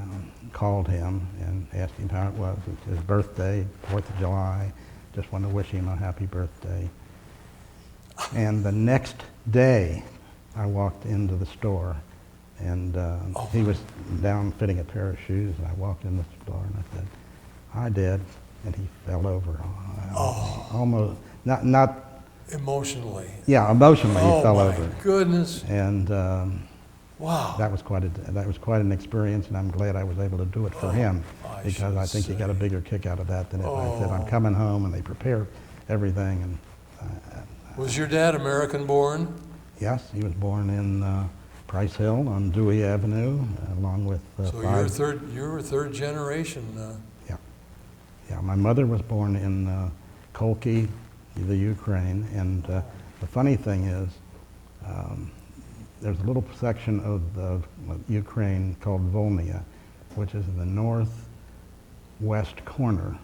called him and asked him how it was. It's his birthday, 4th of July, just wanted to wish him a happy birthday. And the next day, I walked into the store, and he was down fitting a pair of shoes, and I walked in the store and I said, "Hi, Dad," and he fell over. Almost, not. Emotionally. Yeah, emotionally he fell my over. Goodness. And Wow. that was quite an experience, and I'm glad I was able to do it for him, I because I should think he got a say. bigger kick out of that than if I said, "I'm Oh. coming home," and they prepared everything. And Was your dad American born? yes, he was born in Price Hill on Dewey Avenue, along with So you're a third generation. Yeah, my mother was born in Kolki, the Ukraine, and the funny thing is, there's a little section of Ukraine called Volnia, which is in the northwest corner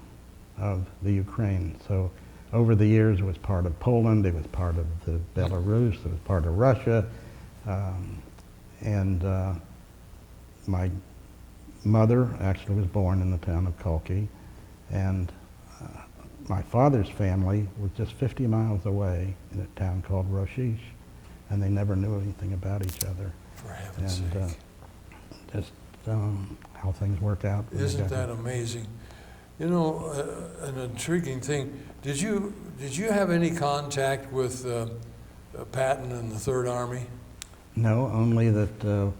of the Ukraine. So over the years, it was part of Poland, it was part of the Belarus, it was part of Russia, and my mother actually was born in the town of Kolki, and my father's family was just 50 miles away in a town called Roshish, and they never knew anything about each other. For heaven's And sake. just how things work out. when you Isn't get that there. amazing? You know, an intriguing thing. Did you have any contact with Patton and the Third Army? No, only that,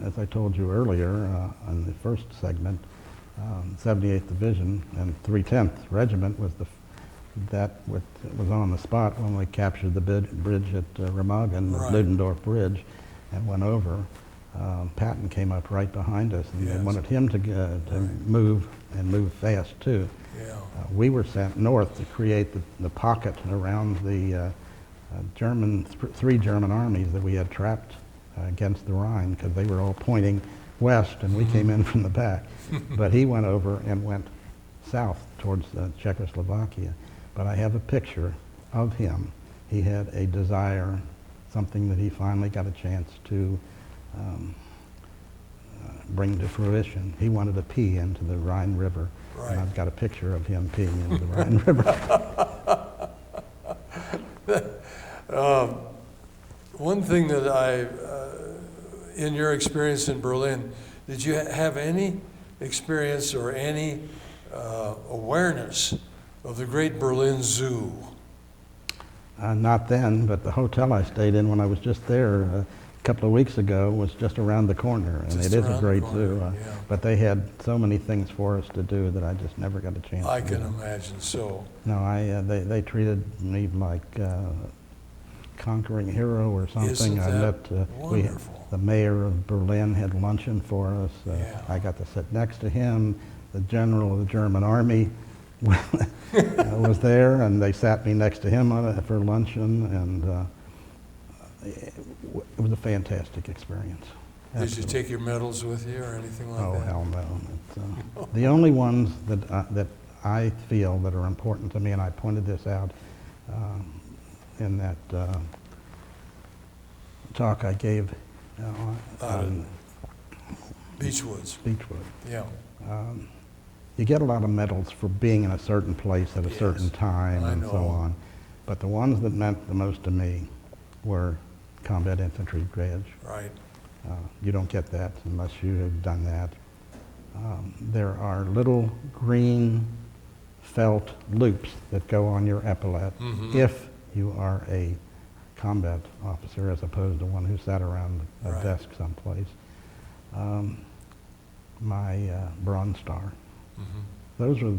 as I told you earlier in the first segment, 78th Division and 310th Regiment was was on the spot when we captured the bridge at Remagen, the Right. Ludendorff Bridge, and went over. Patton came up right behind us, and they Yes. wanted him to move, and move fast too. Yeah. We were sent north to create the pocket around the three German armies that we had trapped against the Rhine, because they were all pointing west, and we came in from the back. But he went over and went south towards Czechoslovakia. But I have a picture of him. He had a Desire something that he finally got a chance to bring to fruition. He wanted to pee into the Rhine River, Right. and I've got a picture of him peeing into the Rhine River. One thing that in your experience in Berlin, did you have any experience or any awareness of the Great Berlin Zoo? Not then, but the hotel I stayed in when I was just there a couple of weeks ago was just around the corner, and Just it is around a the great corner, zoo. yeah. But they had so many things for us to do that I just never got a chance I to can do. imagine so. No, they treated me like conquering hero or something. Isn't I that met wonderful? the mayor of Berlin had luncheon for us. Yeah. I got to sit next to him. The general of the German army was there, and they sat me next to him for luncheon, and it was a fantastic experience. Did you Absolutely. take your medals with you or anything like Oh, that? hell no. The only ones that I feel that are important to me, and I pointed this out in that talk I gave on Beechwoods, Beechwood. yeah. You get a lot of medals for being in a certain place at a Yes, certain time I and so know. on. But the ones that meant the most to me were combat infantry badge. Right. You don't get that unless you have done that. There are little green felt loops that go on your epaulette Mhm. if you are a combat officer as opposed to one who sat around a Right. desk someplace. My Bronze Star. Mhm. Those were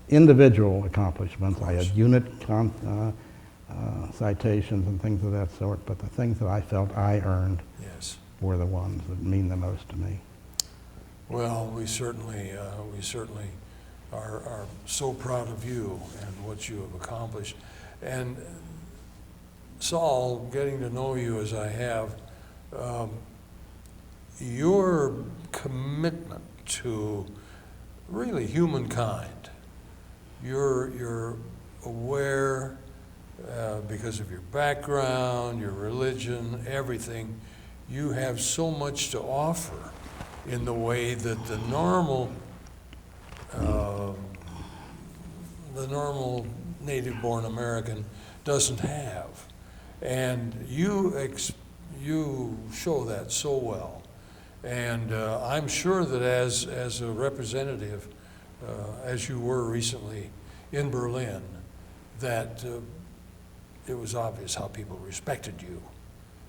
individual accomplishments. I had course. unit citations and things of that sort, but the things that I felt I earned Yes. were the ones that mean the most to me. Well, we certainly are so proud of you and what you have accomplished. And Saul, getting to know you as I have, your commitment to really humankind, you're aware because of your background, your religion, everything, you have so much to offer in the way that the normal native-born American doesn't have. And you show that so well. And I'm sure that as a representative, as you were recently in Berlin, that it was obvious how people respected you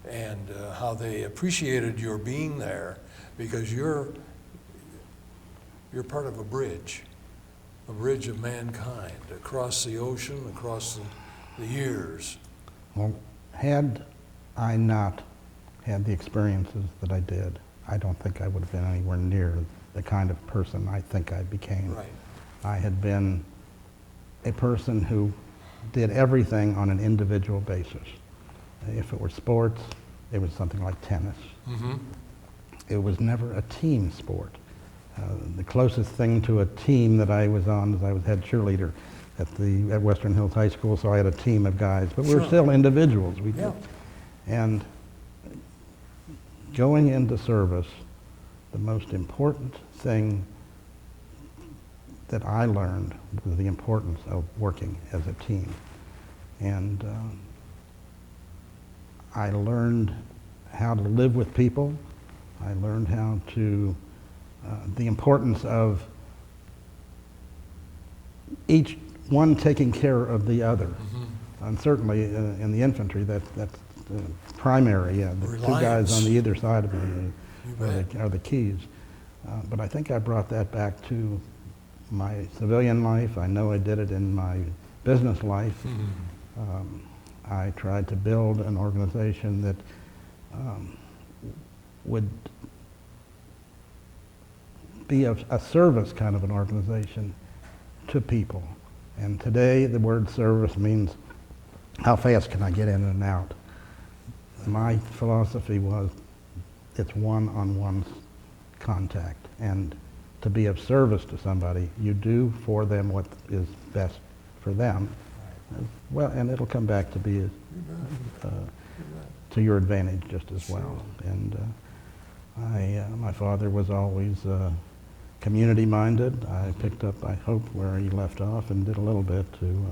and how they appreciated your being there, because you're part of a bridge of mankind across the ocean, across the years. Well, had I not had the experiences that I did, I don't think I would have been anywhere near the kind of person I think I became. Right. I had been a person who did everything on an individual basis. If it were sports, it was something like tennis. Mm-hmm. It was never a team sport. The closest thing to a team that I was on is I was head cheerleader at Western Hills High School, so I had a team of guys, but we were Sure. still individuals. Yeah. And going into service, the most important thing that I learned was the importance of working as a team. And I learned how to live with people. I learned how to, the importance of each one taking care of the other. Mm-hmm. And certainly in the infantry, that's primary. The Reliance. two guys on the either side of me You are the keys. But I think I brought that back to my civilian life. I know I did it in my business life. Mm-hmm. I tried to build an organization that would be a service kind of an organization to people. And today the word service means how fast can I get in and out? My philosophy was it's one-on-one contact, and to be of service to somebody, you do for them what is best for them. Well, and it'll come back to be to your advantage just as well. And my father was always community-minded. I picked up, I hope, where he left off and did a little bit to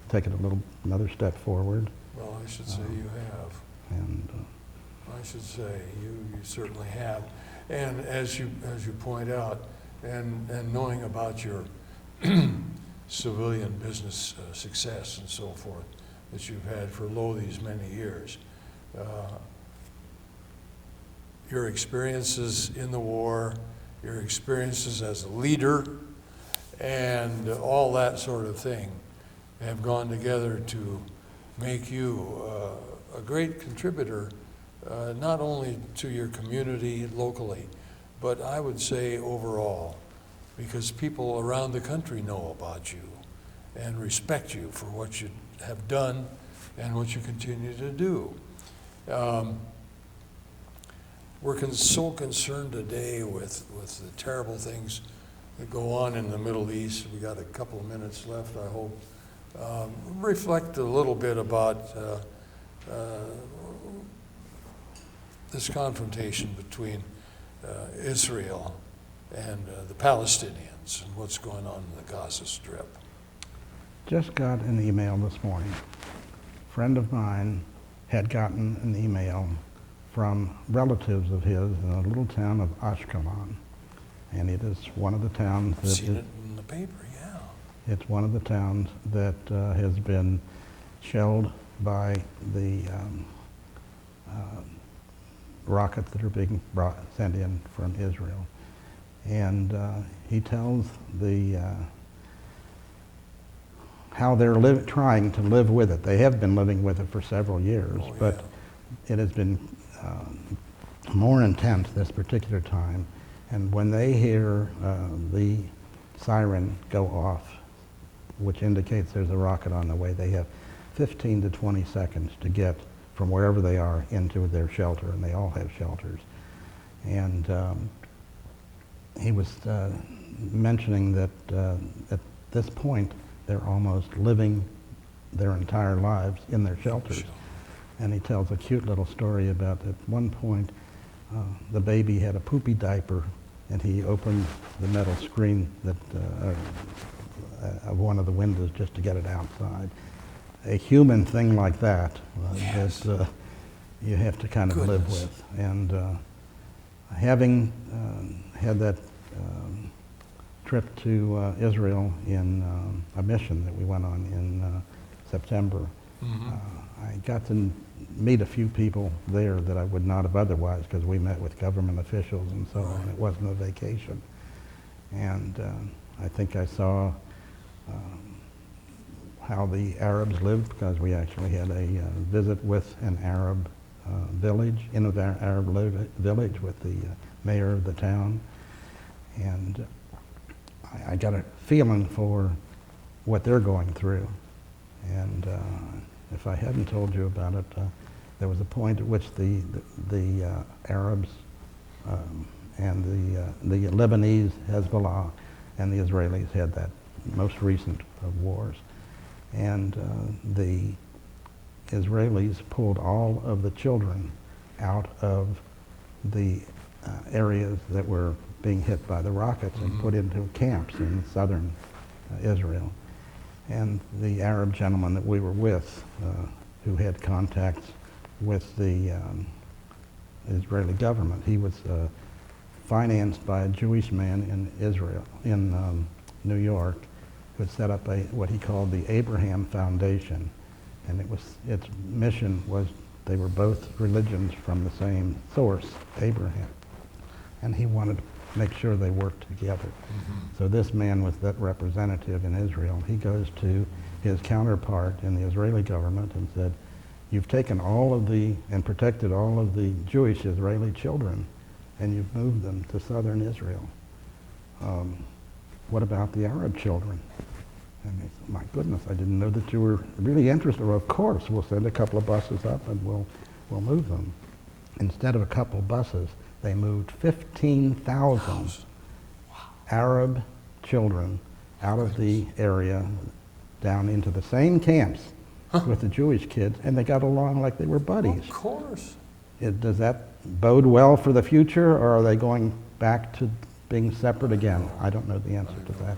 take it another step forward. Well, I should say you have. And I should say you certainly have. And as you point out, and knowing about your civilian business success and so forth that you've had for these many years, your experiences in the war, your experiences as a leader, and all that sort of thing have gone together to make you a great contributor, not only to your community locally, but I would say overall, because people around the country know about you and respect you for what you have done and what you continue to do. We're so concerned today with the terrible things that go on in the Middle East. We got a couple of minutes left, I hope. Reflect a little bit about this confrontation between Israel and the Palestinians and what's going on in the Gaza Strip. just got an email this morning. A friend of mine had gotten an email from relatives of his in a little town of Ashkelon. And it is one of the towns that... I've seen it in the paper, yeah. It's one of the towns that has been shelled by the rockets that are being sent in from Israel. And he tells how they're trying to live with it. They have been living with it for several years, but it has been more intense this particular time. And when they hear the siren go off, which indicates there's a rocket on the way, they have 15 to 20 seconds to get from wherever they are into their shelter, and they all have shelters. And he was mentioning that at this point, they're almost living their entire lives in their shelters. And he tells a cute little story about at one point, the baby had a poopy diaper, and he opened the metal screen that of one of the windows just to get it outside. A human thing like that that you have to kind of live with. And having had that trip to Israel in a mission that we went on in September, I got to meet a few people there that I would not have otherwise, because we met with government officials and so on. It wasn't a vacation. And I think I saw how the Arabs lived, because we actually had a visit with an Arab village, in an Arab village with the mayor of the town. And I got a feeling for what they're going through. And if I hadn't told you about it, there was a point at which the Arabs and the Lebanese Hezbollah and the Israelis had that most recent of wars. And the Israelis pulled all of the children out of the areas that were being hit by the rockets and put into camps in southern Israel. And the Arab gentleman that we were with, who had contacts with the Israeli government, he was financed by a Jewish man in Israel, in New York, who had set up what he called the Abraham Foundation. And its mission was, they were both religions from the same source, Abraham. And he wanted to make sure they worked together. So this man was that representative in Israel. He goes to his counterpart in the Israeli government and said, you've taken all of and protected all of the Jewish Israeli children, and you've moved them to southern Israel. What about the Arab children? And he said, my goodness, I didn't know that you were really interested. Well, of course, we'll send a couple of buses up and we'll move them. Instead of a couple of buses, they moved 15,000 Arab children out of the area down into the same camps with the Jewish kids, and they got along like they were buddies. Of course. Does that bode well for the future, or are they going back to being separate again? I don't know the answer to that.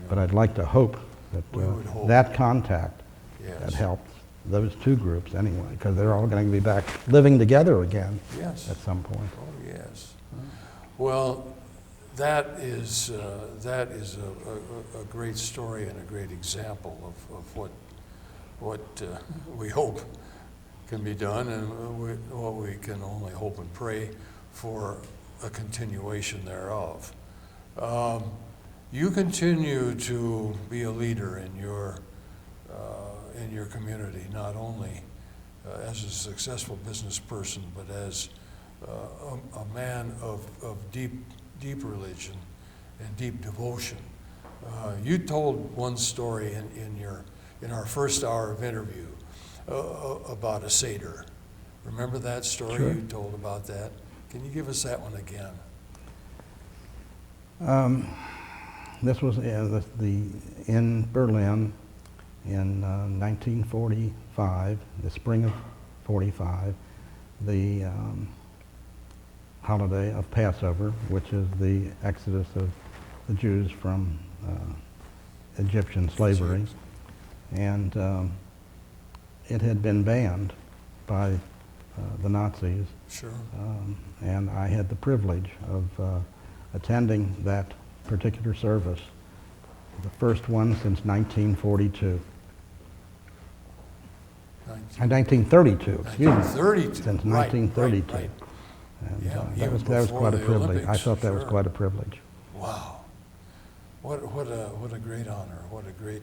But I'd like to hope that We would hope. that contact that Yes. helps those two groups anyway, because they're all going to be back living together again Yes. at some point. Oh, yes. Well, that is a great story and a great example of what we hope can be done, and what we can only hope and pray for a continuation thereof. You continue to be a leader in your community, not only as a successful business person, but as a man of deep religion and deep devotion. You told one story in our first hour of interview about a Seder. Remember that story Sure. you told about that? Can you give us that one again? This was in Berlin in 1945, the spring of 45, the holiday of Passover, which is the exodus of the Jews from Egyptian slavery. And it had been banned by the Nazis. Sure. And I had the privilege of attending that particular service, the first one since 1942. 1932, excuse me. 1932. Since Right, 1932. right. And Yeah, that even was before quite a the privilege. I Olympics, thought that was sure. quite a privilege. Wow. What a great honor. What a great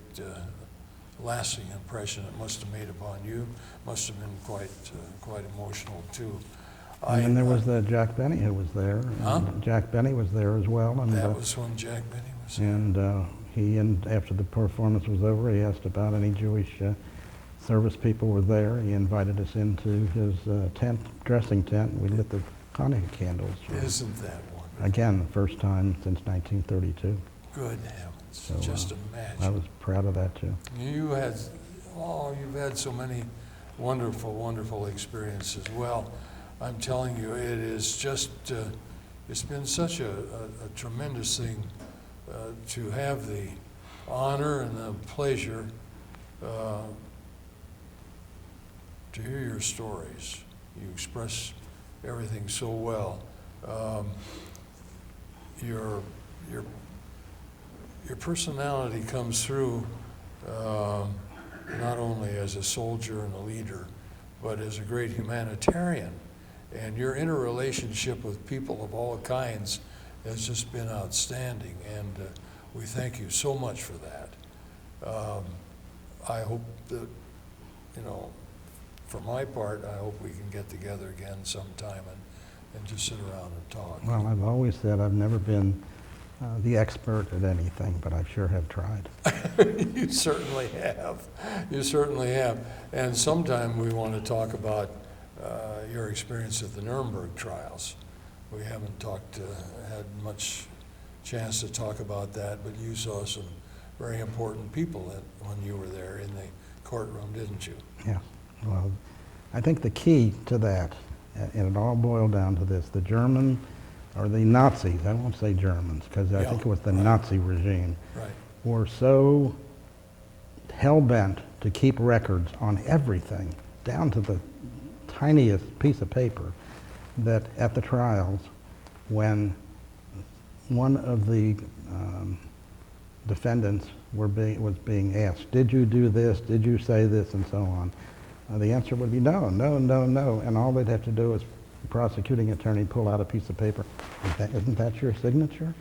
lasting impression it must have made upon you. Must have been quite emotional too. And then there was Jack Benny who was there. And Huh? Jack Benny was there as well. And, That was when Jack Benny was there. and after the performance was over, he asked about any Jewish service people were there. He invited us into his dressing tent. We lit the Hanukkah candles. Isn't that wonderful? Again, the first time since 1932. Good heavens. So, Just I imagine. was proud of that too. You've had so many wonderful, wonderful experiences. Well, I'm telling you, it is just, it's been such a tremendous thing to have the honor and the pleasure to hear your stories. You express everything so well. Your personality comes through not only as a soldier and a leader, but as a great humanitarian. And your interrelationship with people of all kinds has just been outstanding, and we thank you so much for that. I hope that, for my part, I hope we can get together again sometime and just sit around and talk. Well, I've always said I've never been the expert at anything, but I sure have tried. You certainly have. You certainly have. And sometime we want to talk about your experience at the Nuremberg trials. We haven't had much chance to talk about that, but you saw some very important people when you were there in the courtroom, didn't you? Yeah. Well, I think the key to that, and it all boiled down to this: the German, or the Nazis, I won't say Germans, because I think it was the Nazi regime, Right. were so hell-bent to keep records on everything, down to the tiniest piece of paper, that at the trials, when one of the defendants was being asked, did you do this, did you say this, and so on, the answer would be no, no, no, no, and all they'd have to do is the prosecuting attorney pull out a piece of paper. Isn't that your signature?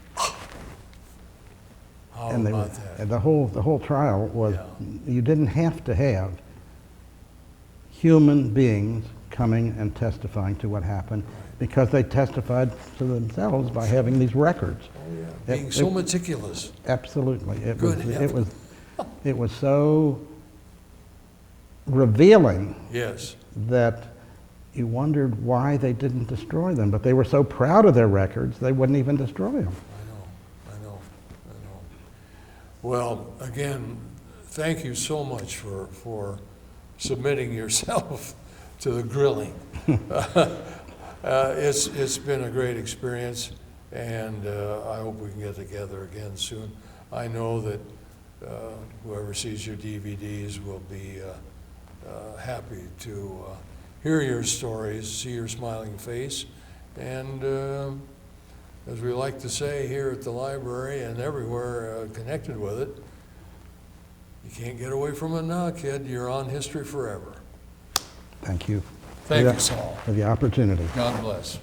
How And about that? the whole trial was, Yeah. you didn't have to have human beings coming and testifying to what happened, because they testified to themselves by having these records. Oh, yeah. Being so meticulous. Absolutely. Good It was so revealing Yes. that you wondered why they didn't destroy them, but they were so proud of their records they wouldn't even destroy them. I know. Well, again, thank you so much for submitting yourself to the grilling. It's been a great experience, and I hope we can get together again soon. I know that whoever sees your DVDs will be happy to hear your stories, see your smiling face, and as we like to say here at the library and everywhere connected with it, you can't get away from it now, kid. You're on history forever. Thank you. Thank you, Saul. For the opportunity. God bless.